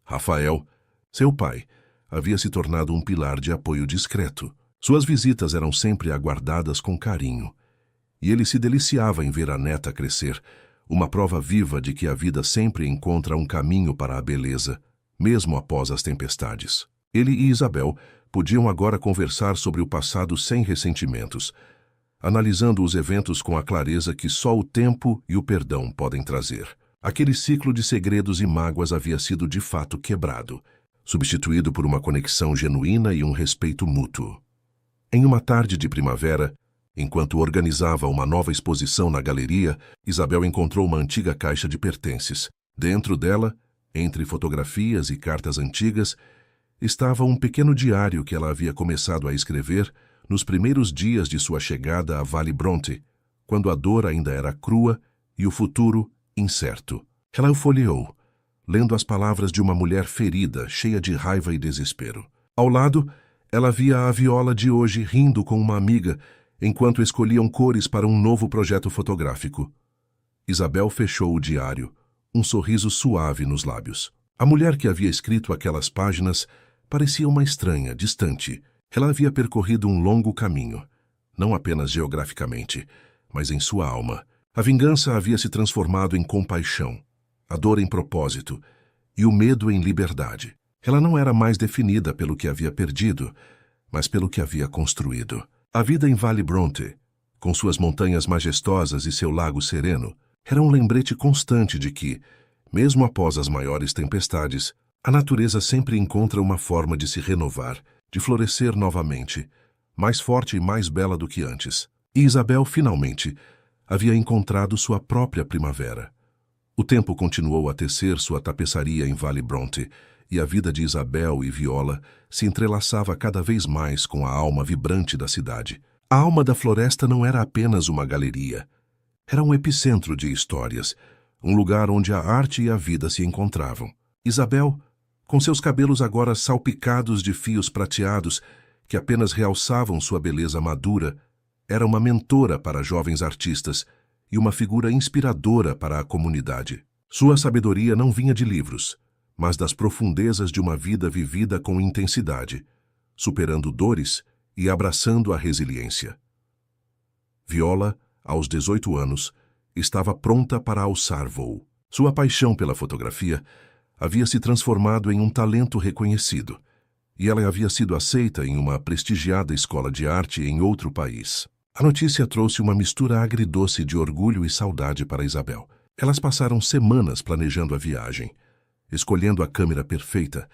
Rafael, seu pai, havia se tornado um pilar de apoio discreto. Suas visitas eram sempre aguardadas com carinho, e ele se deliciava em ver a neta crescer, uma prova viva de que a vida sempre encontra um caminho para a beleza, mesmo após as tempestades. Ele e Isabel podiam agora conversar sobre o passado sem ressentimentos, analisando os eventos com a clareza que só o tempo e o perdão podem trazer. Aquele ciclo de segredos e mágoas havia sido de fato quebrado, substituído por uma conexão genuína e um respeito mútuo. Em uma tarde de primavera, Enquanto organizava uma nova exposição na galeria, Isabel encontrou uma antiga caixa de pertences. Dentro dela, entre fotografias e cartas antigas, estava um pequeno diário que ela havia começado a escrever nos primeiros dias de sua chegada a Vale Bronte, quando a dor ainda era crua e o futuro incerto. Ela o folheou, lendo as palavras de uma mulher ferida, cheia de raiva e desespero. Ao lado, ela via a Viola de hoje rindo com uma amiga, enquanto escolhiam cores para um novo projeto fotográfico. Isabel fechou o diário, um sorriso suave nos lábios. A mulher que havia escrito aquelas páginas parecia uma estranha, distante. Ela havia percorrido um longo caminho, não apenas geograficamente, mas em sua alma. A vingança havia se transformado em compaixão, a dor em propósito e o medo em liberdade. Ela não era mais definida pelo que havia perdido, mas pelo que havia construído. A vida em Vale Bronte, com suas montanhas majestosas e seu lago sereno, era um lembrete constante de que, mesmo após as maiores tempestades, a natureza sempre encontra uma forma de se renovar, de florescer novamente, mais forte e mais bela do que antes. E Isabel, finalmente, havia encontrado sua própria primavera. O tempo continuou a tecer sua tapeçaria em Vale Bronte, e a vida de Isabel e Viola se entrelaçava cada vez mais com a alma vibrante da cidade. A alma da floresta não era apenas uma galeria. Era um epicentro de histórias, um lugar onde a arte e a vida se encontravam. Isabel, com seus cabelos agora salpicados de fios prateados que apenas realçavam sua beleza madura, era uma mentora para jovens artistas e uma figura inspiradora para a comunidade. Sua sabedoria não vinha de livros, mas das profundezas de uma vida vivida com intensidade, superando dores e abraçando a resiliência. Viola, aos 18 anos, estava pronta para alçar voo. Sua paixão pela fotografia havia se transformado em um talento reconhecido, e ela havia sido aceita em uma prestigiada escola de arte em outro país. A notícia trouxe uma mistura agridoce de orgulho e saudade para Isabel. Elas passaram semanas planejando a viagem, escolhendo a câmera perfeita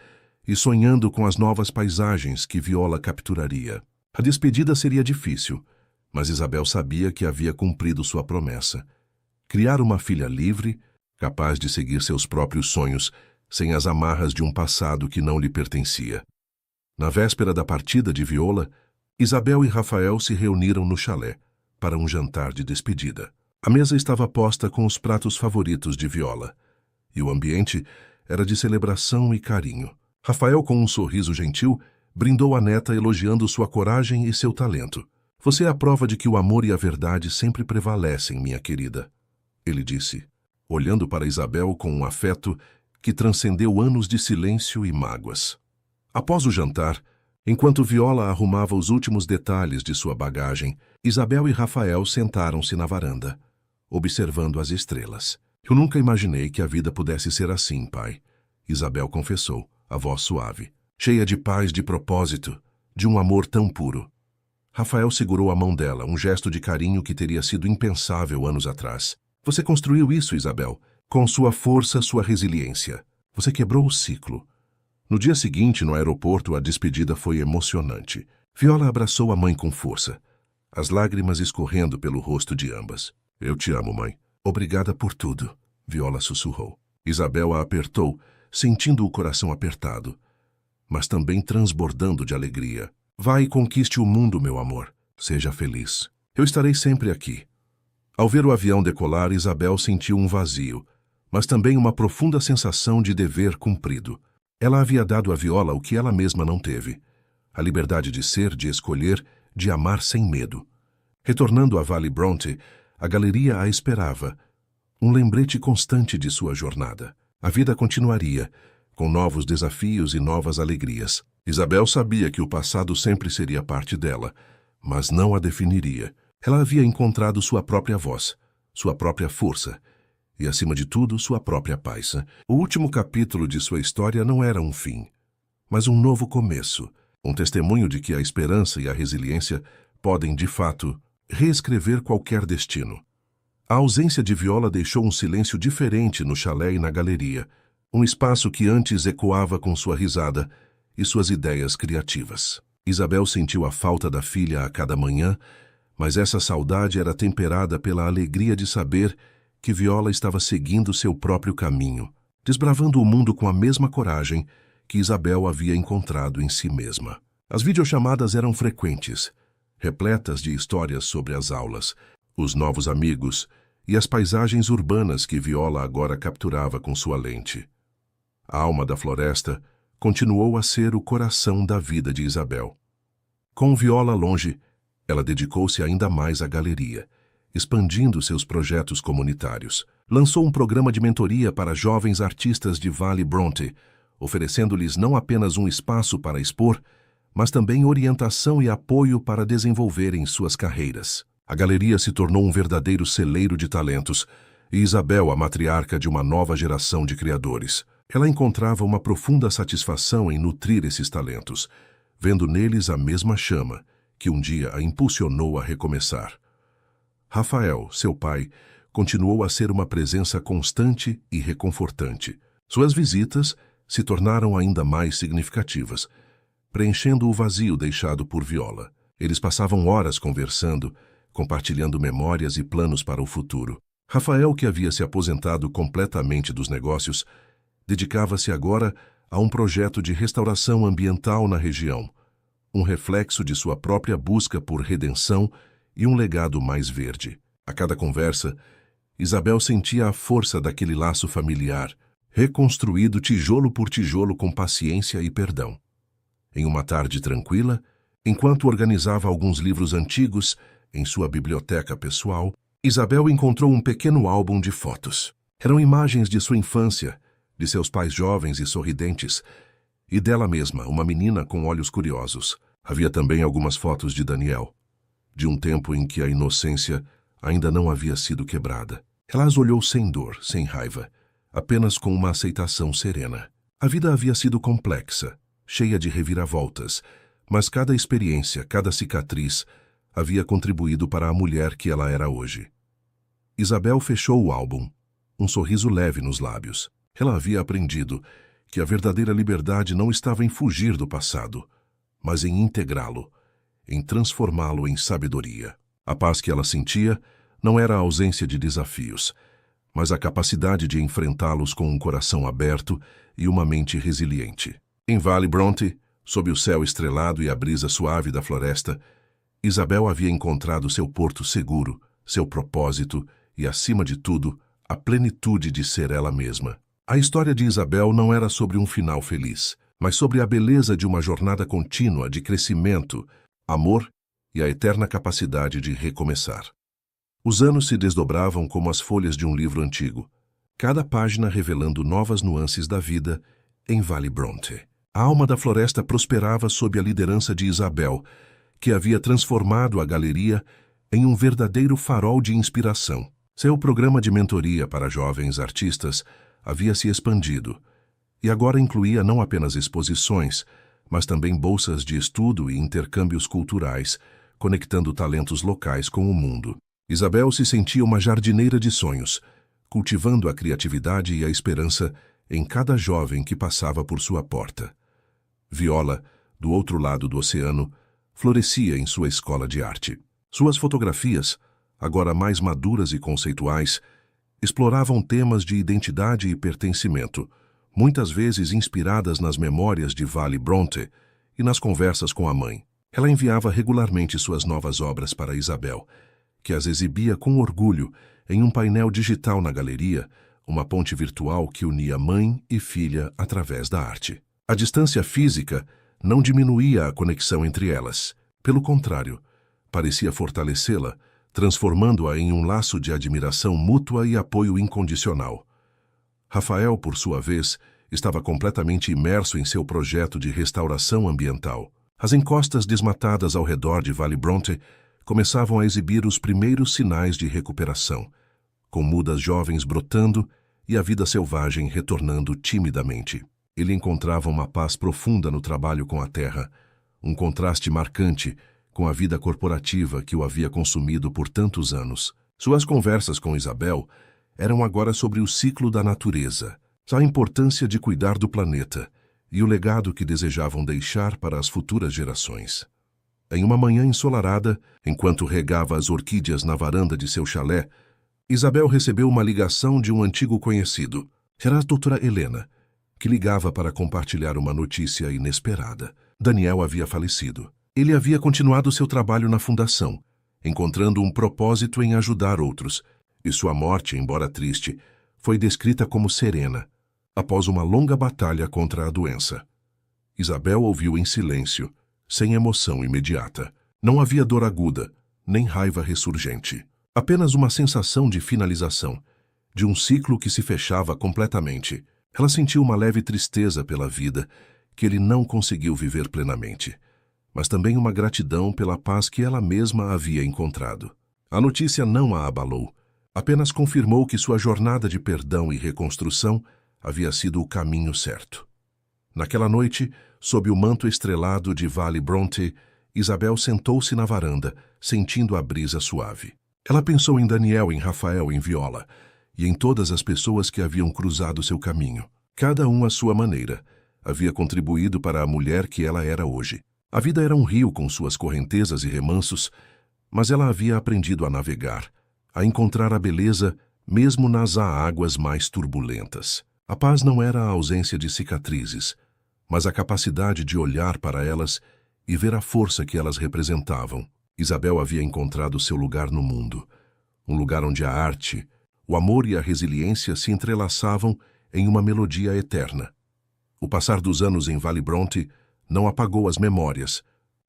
e sonhando com as novas paisagens que Viola capturaria. A despedida seria difícil, mas Isabel sabia que havia cumprido sua promessa. Criar uma filha livre, capaz de seguir seus próprios sonhos, sem as amarras de um passado que não lhe pertencia. Na véspera da partida de Viola, Isabel e Rafael se reuniram no chalé para um jantar de despedida. A mesa estava posta com os pratos favoritos de Viola, e o ambiente era de celebração e carinho. Rafael, com um sorriso gentil, brindou a neta elogiando sua coragem e seu talento. "Você é a prova de que o amor e a verdade sempre prevalecem, minha querida", ele disse, olhando para Isabel com um afeto que transcendeu anos de silêncio e mágoas. Após o jantar, enquanto Viola arrumava os últimos detalhes de sua bagagem, Isabel e Rafael sentaram-se na varanda, observando as estrelas. "Eu nunca imaginei que a vida pudesse ser assim, pai", Isabel confessou, a voz suave, cheia de paz, de propósito, de um amor tão puro. Rafael segurou a mão dela, um gesto de carinho que teria sido impensável anos atrás. "Você construiu isso, Isabel, com sua força, sua resiliência. Você quebrou o ciclo." No dia seguinte, no aeroporto, a despedida foi emocionante. Viola abraçou a mãe com força, as lágrimas escorrendo pelo rosto de ambas. "Eu te amo, mãe." "Obrigada por tudo", Viola sussurrou. Isabel a apertou, sentindo o coração apertado, mas também transbordando de alegria. "Vá e conquiste o mundo, meu amor. Seja feliz. Eu estarei sempre aqui." Ao ver o avião decolar, Isabel sentiu um vazio, mas também uma profunda sensação de dever cumprido. Ela havia dado a Viola o que ela mesma não teve: a liberdade de ser, de escolher, de amar sem medo. Retornando a Vale Bronte, a galeria a esperava, um lembrete constante de sua jornada. A vida continuaria, com novos desafios e novas alegrias. Isabel sabia que o passado sempre seria parte dela, mas não a definiria. Ela havia encontrado sua própria voz, sua própria força e, acima de tudo, sua própria paz. O último capítulo de sua história não era um fim, mas um novo começo, um testemunho de que a esperança e a resiliência podem, de fato, reescrever qualquer destino. A ausência de Viola deixou um silêncio diferente no chalé e na galeria, um espaço que antes ecoava com sua risada e suas ideias criativas. Isabel sentiu a falta da filha a cada manhã, Mas essa saudade era temperada pela alegria de saber que Viola estava seguindo seu próprio caminho, desbravando o mundo com a mesma coragem que Isabel havia encontrado em si mesma. As videochamadas eram frequentes, repletas de histórias sobre as aulas, os novos amigos e as paisagens urbanas que Viola agora capturava com sua lente. A alma da floresta continuou a ser o coração da vida de Isabel. Com Viola longe, ela dedicou-se ainda mais à galeria, expandindo seus projetos comunitários. Lançou um programa de mentoria para jovens artistas de Valley Bronte, oferecendo-lhes não apenas um espaço para expor, mas também orientação e apoio para desenvolverem suas carreiras. A galeria se tornou um verdadeiro celeiro de talentos, e Isabel a matriarca de uma nova geração de criadores. Ela encontrava uma profunda satisfação em nutrir esses talentos, vendo neles a mesma chama que um dia a impulsionou a recomeçar. Rafael, seu pai, continuou a ser uma presença constante e reconfortante. Suas visitas se tornaram ainda mais significativas, preenchendo o vazio deixado por Viola. Eles passavam horas conversando, compartilhando memórias e planos para o futuro. Rafael, que havia se aposentado completamente dos negócios, dedicava-se agora a um projeto de restauração ambiental na região, um reflexo de sua própria busca por redenção e um legado mais verde. A cada conversa, Isabel sentia a força daquele laço familiar, reconstruído tijolo por tijolo com paciência e perdão. Em uma tarde tranquila, enquanto organizava alguns livros antigos em sua biblioteca pessoal, Isabel encontrou um pequeno álbum de fotos. Eram imagens de sua infância, de seus pais jovens e sorridentes, e dela mesma, uma menina com olhos curiosos. Havia também algumas fotos de Daniel, de um tempo em que a inocência ainda não havia sido quebrada. Ela as olhou sem dor, sem raiva, apenas com uma aceitação serena. A vida havia sido complexa, cheia de reviravoltas, mas cada experiência, cada cicatriz, havia contribuído para a mulher que ela era hoje. Isabel fechou o álbum, um sorriso leve nos lábios. Ela havia aprendido que a verdadeira liberdade não estava em fugir do passado, mas em integrá-lo, em transformá-lo em sabedoria. A paz que ela sentia não era a ausência de desafios, mas a capacidade de enfrentá-los com um coração aberto e uma mente resiliente. Em Valley Bronte, sob o céu estrelado e a brisa suave da floresta, Isabel havia encontrado seu porto seguro, seu propósito e, acima de tudo, a plenitude de ser ela mesma. A história de Isabel não era sobre um final feliz, mas sobre a beleza de uma jornada contínua de crescimento, amor e a eterna capacidade de recomeçar. Os anos se desdobravam como as folhas de um livro antigo, cada página revelando novas nuances da vida em Valley Bronte. A alma da floresta prosperava sob a liderança de Isabel, que havia transformado a galeria em um verdadeiro farol de inspiração. Seu programa de mentoria para jovens artistas havia se expandido, e agora incluía não apenas exposições, mas também bolsas de estudo e intercâmbios culturais, conectando talentos locais com o mundo. Isabel se sentia uma jardineira de sonhos, cultivando a criatividade e a esperança em cada jovem que passava por sua porta. Viola, do outro lado do oceano, florescia em sua escola de arte. Suas fotografias, agora mais maduras e conceituais, exploravam temas de identidade e pertencimento, muitas vezes inspiradas nas memórias de Valley Bronte e nas conversas com a mãe. Ela enviava regularmente suas novas obras para Isabel, que as exibia com orgulho em um painel digital na galeria, uma ponte virtual que unia mãe e filha através da arte. A distância física não diminuía a conexão entre elas. Pelo contrário, parecia fortalecê-la, transformando-a em um laço de admiração mútua e apoio incondicional. Rafael, por sua vez, estava completamente imerso em seu projeto de restauração ambiental. As encostas desmatadas ao redor de Valley Bronte começavam a exibir os primeiros sinais de recuperação, com mudas jovens brotando e a vida selvagem retornando timidamente. Ele encontrava uma paz profunda no trabalho com a terra, um contraste marcante com a vida corporativa que o havia consumido por tantos anos. Suas conversas com Isabel eram agora sobre o ciclo da natureza, a importância de cuidar do planeta e o legado que desejavam deixar para as futuras gerações. Em uma manhã ensolarada, enquanto regava as orquídeas na varanda de seu chalé, Isabel recebeu uma ligação de um antigo conhecido. Era a doutora Helena, que ligava para compartilhar uma notícia inesperada. Daniel havia falecido. Ele havia continuado seu trabalho na fundação, encontrando um propósito em ajudar outros, e sua morte, embora triste, foi descrita como serena, após uma longa batalha contra a doença. Isabel ouviu em silêncio, sem emoção imediata. Não havia dor aguda, nem raiva ressurgente. Apenas uma sensação de finalização, de um ciclo que se fechava completamente. Ela sentiu uma leve tristeza pela vida, que ele não conseguiu viver plenamente, mas também uma gratidão pela paz que ela mesma havia encontrado. A notícia não a abalou, apenas confirmou que sua jornada de perdão e reconstrução havia sido o caminho certo. Naquela noite, sob o manto estrelado de Vale Bronte, Isabel sentou-se na varanda, sentindo a brisa suave. Ela pensou em Daniel, em Rafael, em Viola, e em todas as pessoas que haviam cruzado seu caminho. Cada um à sua maneira, havia contribuído para a mulher que ela era hoje. A vida era um rio com suas correntezas e remansos, mas ela havia aprendido a navegar, a encontrar a beleza mesmo nas águas mais turbulentas. A paz não era a ausência de cicatrizes, mas a capacidade de olhar para elas e ver a força que elas representavam. Isabel havia encontrado seu lugar no mundo, um lugar onde a arte, o amor e a resiliência se entrelaçavam em uma melodia eterna. O passar dos anos em Vale Bronte não apagou as memórias,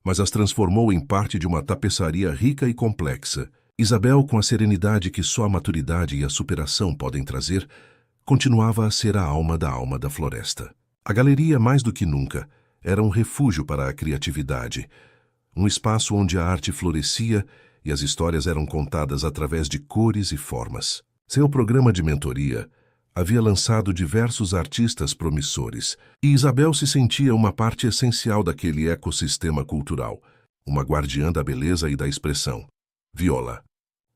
mas as transformou em parte de uma tapeçaria rica e complexa. Isabel, com a serenidade que só a maturidade e a superação podem trazer, continuava a ser a alma da floresta. A galeria, mais do que nunca, era um refúgio para a criatividade, um espaço onde a arte florescia e as histórias eram contadas através de cores e formas. Seu programa de mentoria havia lançado diversos artistas promissores, e Isabel se sentia uma parte essencial daquele ecossistema cultural, uma guardiã da beleza e da expressão. Viola,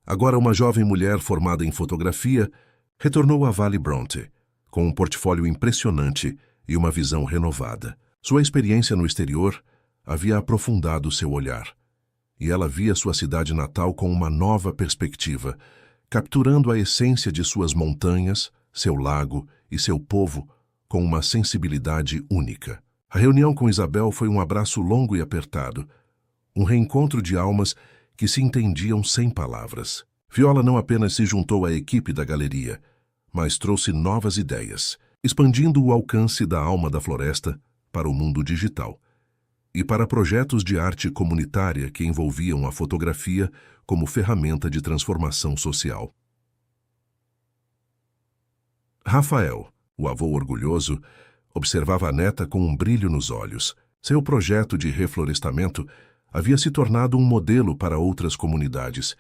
agora uma jovem mulher formada em fotografia, retornou a Vale Bronte, com um portfólio impressionante e uma visão renovada. Sua experiência no exterior havia aprofundado seu olhar, e ela via sua cidade natal com uma nova perspectiva, capturando a essência de suas montanhas, seu lago e seu povo com uma sensibilidade única. A reunião com Isabel foi um abraço longo e apertado, um reencontro de almas que se entendiam sem palavras. Viola não apenas se juntou à equipe da galeria, mas trouxe novas ideias, expandindo o alcance da alma da floresta para o mundo digital e para projetos de arte comunitária que envolviam a fotografia como ferramenta de transformação social. Rafael, o avô orgulhoso, observava a neta com um brilho nos olhos. Seu projeto de reflorestamento havia se tornado um modelo para outras comunidades,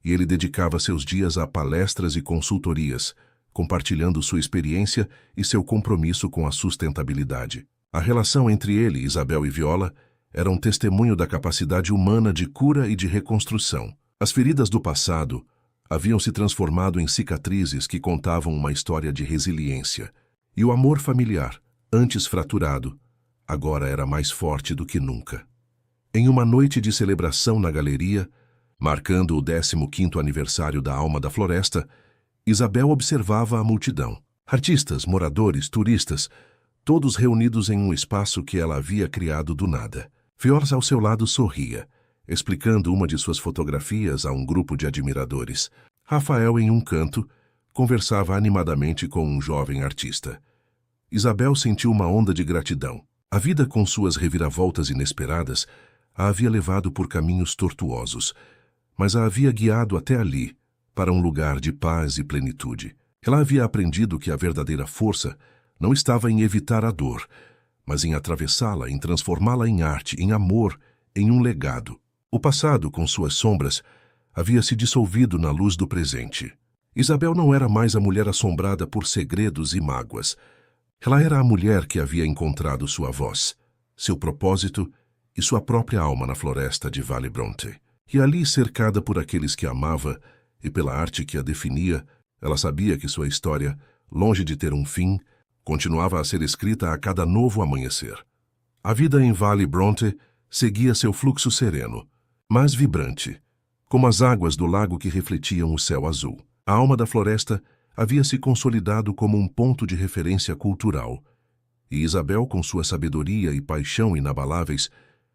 e ele dedicava seus dias a palestras e consultorias, compartilhando sua experiência e seu compromisso com a sustentabilidade. A relação entre ele, Isabel e Viola era um testemunho da capacidade humana de cura e de reconstrução. As feridas do passado haviam se transformado em cicatrizes que contavam uma história de resiliência, e o amor familiar, antes fraturado, agora era mais forte do que nunca. Em uma noite de celebração na galeria, marcando o 15º aniversário da Alma da Floresta, Isabel observava a multidão. Artistas, moradores, turistas, todos reunidos em um espaço que ela havia criado do nada. Viola ao seu lado sorria, explicando uma de suas fotografias a um grupo de admiradores. Rafael, em um canto, conversava animadamente com um jovem artista. Isabel sentiu uma onda de gratidão. A vida, com suas reviravoltas inesperadas, a havia levado por caminhos tortuosos, mas a havia guiado até ali, para um lugar de paz e plenitude. Ela havia aprendido que a verdadeira força não estava em evitar a dor, mas em atravessá-la, em transformá-la em arte, em amor, em um legado. O passado, com suas sombras, havia se dissolvido na luz do presente. Isabel não era mais a mulher assombrada por segredos e mágoas. Ela era a mulher que havia encontrado sua voz, seu propósito e sua própria alma na floresta de Vale Bronte. E ali, cercada por aqueles que amava e pela arte que a definia, ela sabia que sua história, longe de ter um fim, continuava a ser escrita a cada novo amanhecer. A vida em Vale Bronte seguia seu fluxo sereno, mas vibrante, como as águas do lago que refletiam o céu azul. A alma da floresta havia se consolidado como um ponto de referência cultural, e Isabel, com sua sabedoria e paixão inabaláveis,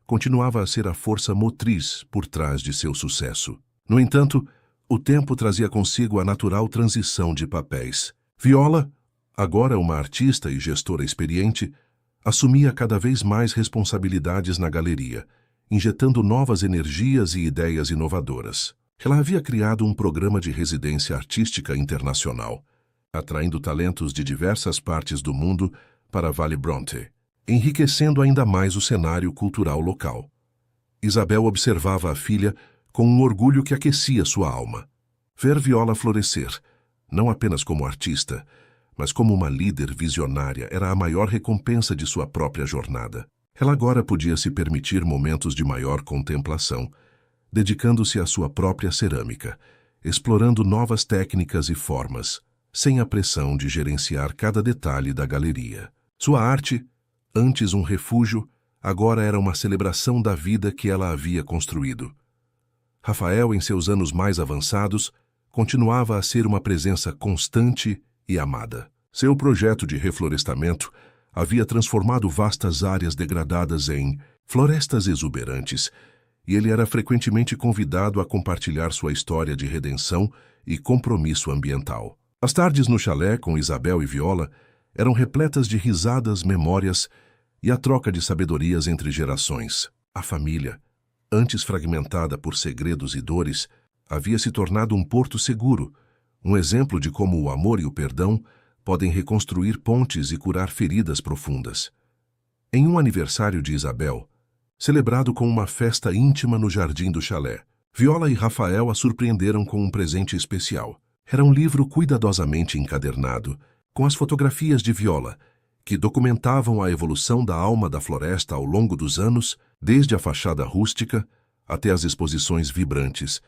continuava a ser a força motriz por trás de seu sucesso. No entanto, o tempo trazia consigo a natural transição de papéis. Viola, agora uma artista e gestora experiente, assumia cada vez mais responsabilidades na galeria, injetando novas energias e ideias inovadoras. Ela havia criado um programa de residência artística internacional, atraindo talentos de diversas partes do mundo para Valley Bronte, enriquecendo ainda mais o cenário cultural local. Isabel observava a filha com um orgulho que aquecia sua alma. Ver Viola florescer, não apenas como artista, mas como uma líder visionária, era a maior recompensa de sua própria jornada. Ela agora podia se permitir momentos de maior contemplação, dedicando-se à sua própria cerâmica, explorando novas técnicas e formas, sem a pressão de gerenciar cada detalhe da galeria. Sua arte, antes um refúgio, agora era uma celebração da vida que ela havia construído. Rafael, em seus anos mais avançados, continuava a ser uma presença constante e amada. Seu projeto de reflorestamento havia transformado vastas áreas degradadas em florestas exuberantes, e ele era frequentemente convidado a compartilhar sua história de redenção e compromisso ambiental. As tardes no chalé com Isabel e Viola eram repletas de risadas, memórias e a troca de sabedorias entre gerações. A família, antes fragmentada por segredos e dores, havia se tornado um porto seguro, um exemplo de como o amor e o perdão podem reconstruir pontes e curar feridas profundas. Em um aniversário de Isabel, celebrado com uma festa íntima no jardim do chalé, Viola e Rafael a surpreenderam com um presente especial. Era um livro cuidadosamente encadernado, com as fotografias de Viola, que documentavam a evolução da alma da floresta ao longo dos anos, desde a fachada rústica até as exposições vibrantes,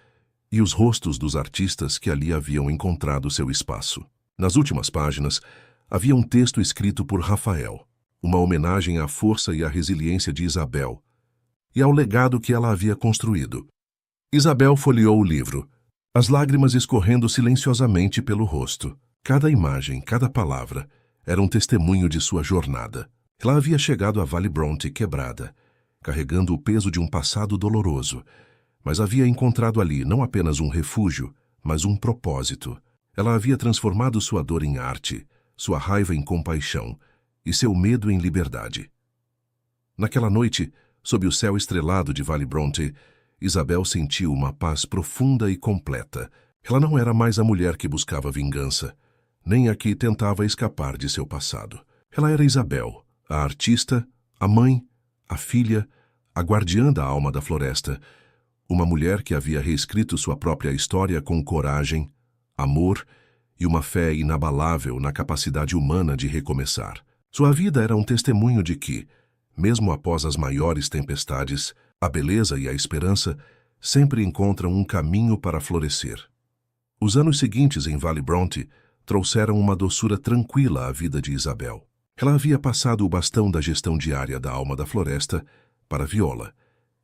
e os rostos dos artistas que ali haviam encontrado seu espaço. Nas últimas páginas, havia um texto escrito por Rafael, uma homenagem à força e à resiliência de Isabel, e ao legado que ela havia construído. Isabel folheou o livro, as lágrimas escorrendo silenciosamente pelo rosto. Cada imagem, cada palavra, era um testemunho de sua jornada. Ela havia chegado a Valley Bronte quebrada, carregando o peso de um passado doloroso, mas havia encontrado ali não apenas um refúgio, mas um propósito. Ela havia transformado sua dor em arte, sua raiva em compaixão e seu medo em liberdade. Naquela noite, sob o céu estrelado de Valley Bronte, Isabel sentiu uma paz profunda e completa. Ela não era mais a mulher que buscava vingança, nem a que tentava escapar de seu passado. Ela era Isabel, a artista, a mãe, a filha, a guardiã da alma da floresta, uma mulher que havia reescrito sua própria história com coragem, amor e uma fé inabalável na capacidade humana de recomeçar. Sua vida era um testemunho de que, mesmo após as maiores tempestades, a beleza e a esperança sempre encontram um caminho para florescer. Os anos seguintes em Valley Bronte trouxeram uma doçura tranquila à vida de Isabel. Ela havia passado o bastão da gestão diária da alma da floresta para Viola,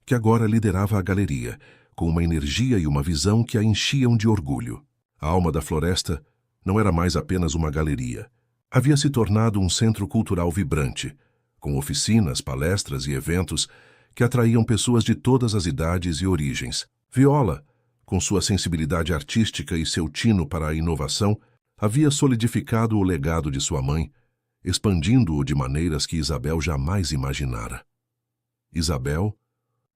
que agora liderava a galeria, com uma energia e uma visão que a enchiam de orgulho. A alma da floresta não era mais apenas uma galeria. Havia se tornado um centro cultural vibrante, com oficinas, palestras e eventos que atraíam pessoas de todas as idades e origens. Viola, com sua sensibilidade artística e seu tino para a inovação, havia solidificado o legado de sua mãe, expandindo-o de maneiras que Isabel jamais imaginara. Isabel,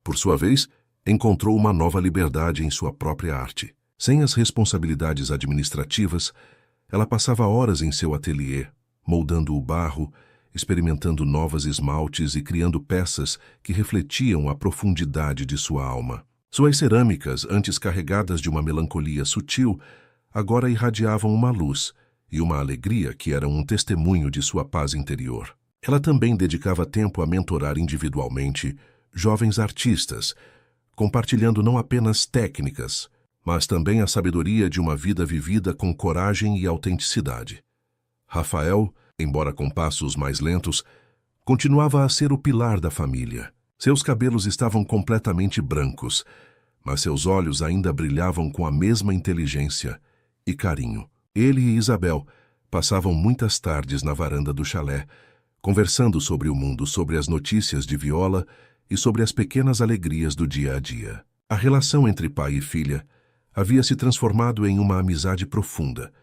por sua vez, encontrou uma nova liberdade em sua própria arte. Sem as responsabilidades administrativas, ela passava horas em seu ateliê, moldando o barro, experimentando novos esmaltes e criando peças que refletiam a profundidade de sua alma. Suas cerâmicas, antes carregadas de uma melancolia sutil, agora irradiavam uma luz e uma alegria que eram um testemunho de sua paz interior. Ela também dedicava tempo a mentorar individualmente jovens artistas, compartilhando não apenas técnicas, mas também a sabedoria de uma vida vivida com coragem e autenticidade. Rafael, embora com passos mais lentos, continuava a ser o pilar da família. Seus cabelos estavam completamente brancos, mas seus olhos ainda brilhavam com a mesma inteligência e carinho. Ele e Isabel passavam muitas tardes na varanda do chalé, conversando sobre o mundo, sobre as notícias de Viola e sobre as pequenas alegrias do dia a dia. A relação entre pai e filha havia se transformado em uma amizade profunda,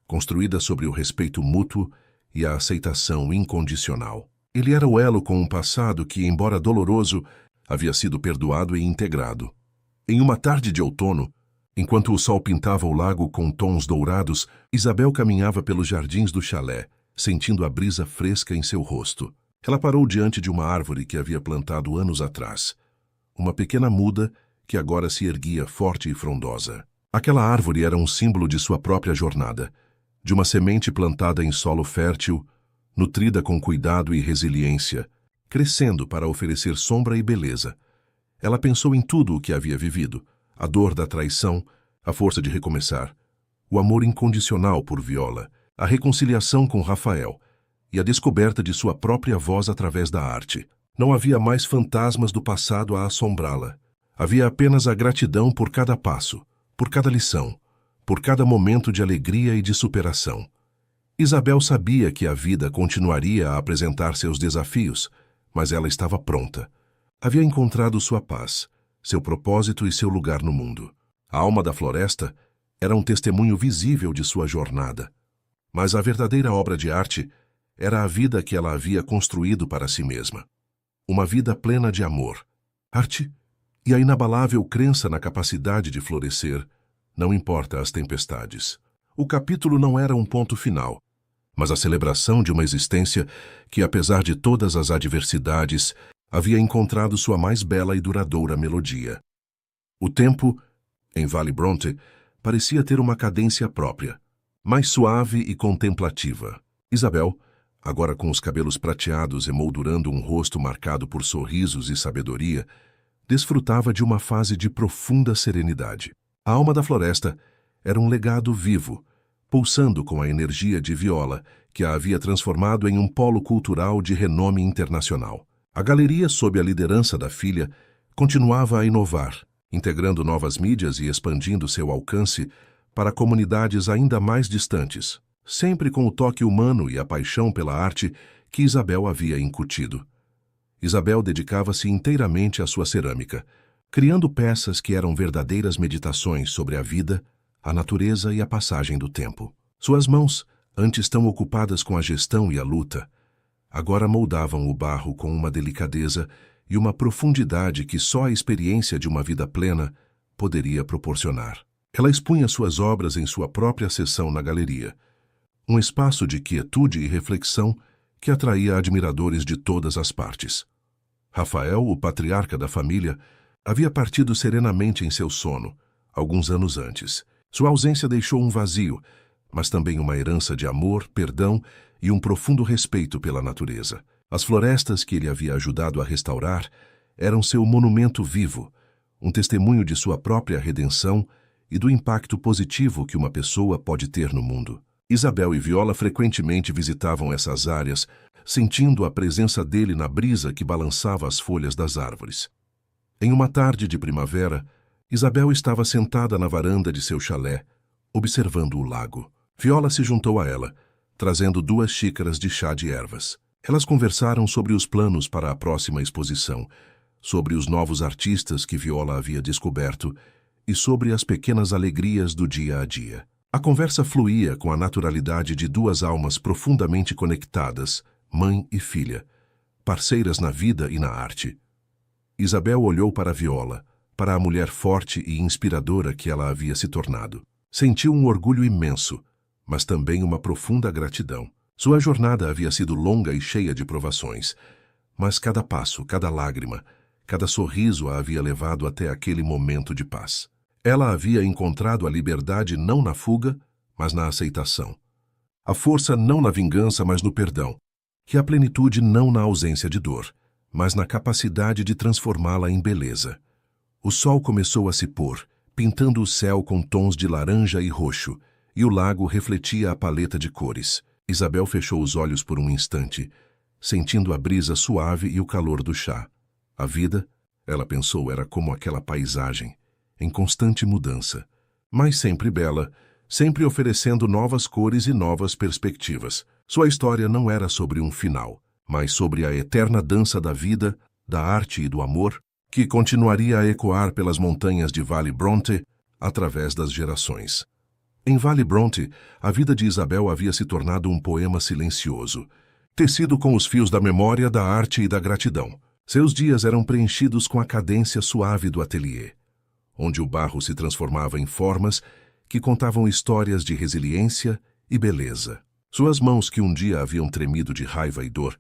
construída sobre o respeito mútuo e a aceitação incondicional. Ele era o elo com um passado que, embora doloroso, havia sido perdoado e integrado. Em uma tarde de outono, enquanto o sol pintava o lago com tons dourados, Isabel caminhava pelos jardins do chalé, sentindo a brisa fresca em seu rosto. Ela parou diante de uma árvore que havia plantado anos atrás. Uma pequena muda que agora se erguia forte e frondosa. Aquela árvore era um símbolo de sua própria jornada, de uma semente plantada em solo fértil, nutrida com cuidado e resiliência, crescendo para oferecer sombra e beleza. Ela pensou em tudo o que havia vivido, a dor da traição, a força de recomeçar, o amor incondicional por Viola, a reconciliação com Rafael e a descoberta de sua própria voz através da arte. Não havia mais fantasmas do passado a assombrá-la. Havia apenas a gratidão por cada passo, por cada lição, por cada momento de alegria e de superação. Isabel sabia que a vida continuaria a apresentar seus desafios, mas ela estava pronta. Havia encontrado sua paz, seu propósito e seu lugar no mundo. A alma da floresta era um testemunho visível de sua jornada. Mas a verdadeira obra de arte era a vida que ela havia construído para si mesma. Uma vida plena de amor, arte e a inabalável crença na capacidade de florescer, não importa as tempestades. O capítulo não era um ponto final, mas a celebração de uma existência que, apesar de todas as adversidades, havia encontrado sua mais bela e duradoura melodia. O tempo, em Vale Bronte, parecia ter uma cadência própria, mais suave e contemplativa. Isabel, agora com os cabelos prateados emoldurando um rosto marcado por sorrisos e sabedoria, desfrutava de uma fase de profunda serenidade. A alma da floresta era um legado vivo, pulsando com a energia de Viola, que a havia transformado em um polo cultural de renome internacional. A galeria, sob a liderança da filha, continuava a inovar, integrando novas mídias e expandindo seu alcance para comunidades ainda mais distantes, sempre com o toque humano e a paixão pela arte que Isabel havia incutido. Isabel dedicava-se inteiramente à sua cerâmica, criando peças que eram verdadeiras meditações sobre a vida, a natureza e a passagem do tempo. Suas mãos, antes tão ocupadas com a gestão e a luta, agora moldavam o barro com uma delicadeza e uma profundidade que só a experiência de uma vida plena poderia proporcionar. Ela expunha suas obras em sua própria seção na galeria, um espaço de quietude e reflexão que atraía admiradores de todas as partes. Rafael, o patriarca da família, havia partido serenamente em seu sono, alguns anos antes. Sua ausência deixou um vazio, mas também uma herança de amor, perdão e um profundo respeito pela natureza. As florestas que ele havia ajudado a restaurar eram seu monumento vivo, um testemunho de sua própria redenção e do impacto positivo que uma pessoa pode ter no mundo. Isabel e Viola frequentemente visitavam essas áreas, sentindo a presença dele na brisa que balançava as folhas das árvores. Em uma tarde de primavera, Isabel estava sentada na varanda de seu chalé, observando o lago. Viola se juntou a ela, trazendo 2 xícaras de chá de ervas. Elas conversaram sobre os planos para a próxima exposição, sobre os novos artistas que Viola havia descoberto e sobre as pequenas alegrias do dia a dia. A conversa fluía com a naturalidade de 2 almas profundamente conectadas, mãe e filha, parceiras na vida e na arte. Isabel olhou para Viola, para a mulher forte e inspiradora que ela havia se tornado. Sentiu um orgulho imenso, mas também uma profunda gratidão. Sua jornada havia sido longa e cheia de provações, mas cada passo, cada lágrima, cada sorriso a havia levado até aquele momento de paz. Ela havia encontrado a liberdade não na fuga, mas na aceitação. A força não na vingança, mas no perdão. E a plenitude não na ausência de dor, mas na capacidade de transformá-la em beleza. O sol começou a se pôr, pintando o céu com tons de laranja e roxo, e o lago refletia a paleta de cores. Isabel fechou os olhos por um instante, sentindo a brisa suave e o calor do chá. A vida, ela pensou, era como aquela paisagem, em constante mudança, mas sempre bela, sempre oferecendo novas cores e novas perspectivas. Sua história não era sobre um final, mas sobre a eterna dança da vida, da arte e do amor, que continuaria a ecoar pelas montanhas de Vale Bronte através das gerações. Em Vale Bronte, a vida de Isabel havia se tornado um poema silencioso, tecido com os fios da memória, da arte e da gratidão. Seus dias eram preenchidos com a cadência suave do ateliê, onde o barro se transformava em formas que contavam histórias de resiliência e beleza. Suas mãos, que um dia haviam tremido de raiva e dor,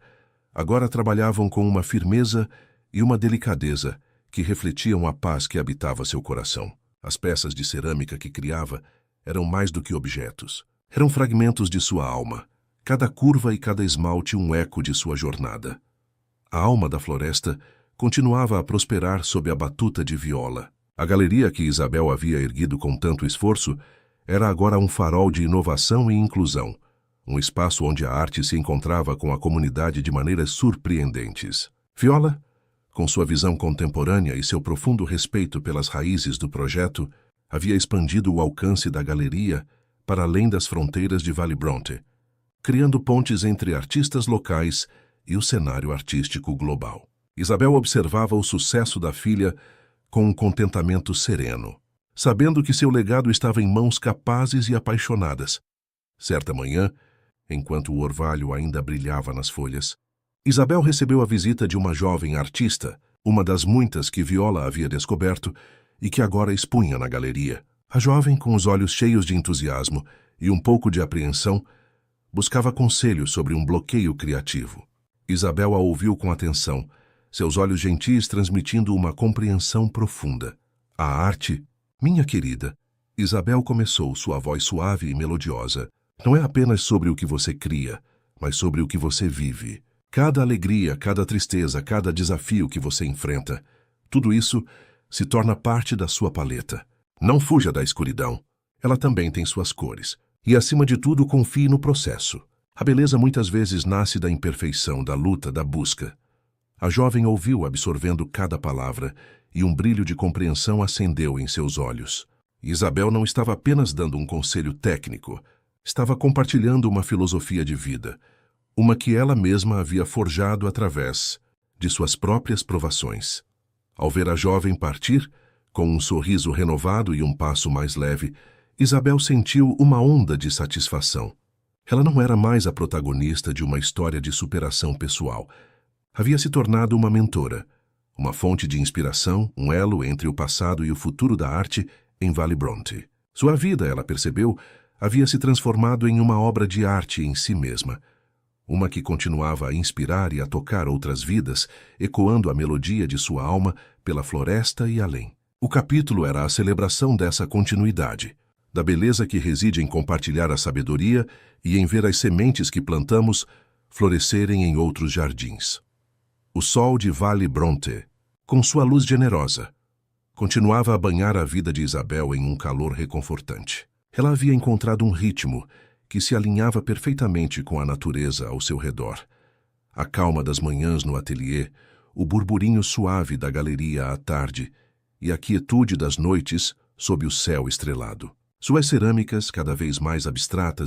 agora trabalhavam com uma firmeza e uma delicadeza que refletiam a paz que habitava seu coração. As peças de cerâmica que criava eram mais do que objetos. Eram fragmentos de sua alma, cada curva e cada esmalte um eco de sua jornada. A alma da floresta continuava a prosperar sob a batuta de Viola. A galeria que Isabel havia erguido com tanto esforço era agora um farol de inovação e inclusão, um espaço onde a arte se encontrava com a comunidade de maneiras surpreendentes. Viola, com sua visão contemporânea e seu profundo respeito pelas raízes do projeto, havia expandido o alcance da galeria para além das fronteiras de Vale Bronte, criando pontes entre artistas locais e o cenário artístico global. Isabel observava o sucesso da filha com um contentamento sereno, sabendo que seu legado estava em mãos capazes e apaixonadas. Certa manhã, enquanto o orvalho ainda brilhava nas folhas, Isabel recebeu a visita de uma jovem artista, uma das muitas que Viola havia descoberto e que agora expunha na galeria. A jovem, com os olhos cheios de entusiasmo e um pouco de apreensão, buscava conselho sobre um bloqueio criativo. Isabel a ouviu com atenção, seus olhos gentis transmitindo uma compreensão profunda. A arte, minha querida, Isabel começou, sua voz suave e melodiosa, não é apenas sobre o que você cria, mas sobre o que você vive. Cada alegria, cada tristeza, cada desafio que você enfrenta, tudo isso se torna parte da sua paleta. Não fuja da escuridão. Ela também tem suas cores. E, acima de tudo, confie no processo. A beleza muitas vezes nasce da imperfeição, da luta, da busca. A jovem ouviu, absorvendo cada palavra, e um brilho de compreensão acendeu em seus olhos. Isabel não estava apenas dando um conselho técnico, estava compartilhando uma filosofia de vida, uma que ela mesma havia forjado através de suas próprias provações. Ao ver a jovem partir, com um sorriso renovado e um passo mais leve, Isabel sentiu uma onda de satisfação. Ela não era mais a protagonista de uma história de superação pessoal. Havia se tornado uma mentora, uma fonte de inspiração, um elo entre o passado e o futuro da arte em Vale Bronte. Sua vida, ela percebeu, havia se transformado em uma obra de arte em si mesma, uma que continuava a inspirar e a tocar outras vidas, ecoando a melodia de sua alma pela floresta e além. O capítulo era a celebração dessa continuidade, da beleza que reside em compartilhar a sabedoria e em ver as sementes que plantamos florescerem em outros jardins. O sol de Vale Bronte, com sua luz generosa, continuava a banhar a vida de Isabel em um calor reconfortante. Ela havia encontrado um ritmo que se alinhava perfeitamente com a natureza ao seu redor. A calma das manhãs no ateliê, o burburinho suave da galeria à tarde e a quietude das noites sob o céu estrelado. Suas cerâmicas, cada vez mais abstratas,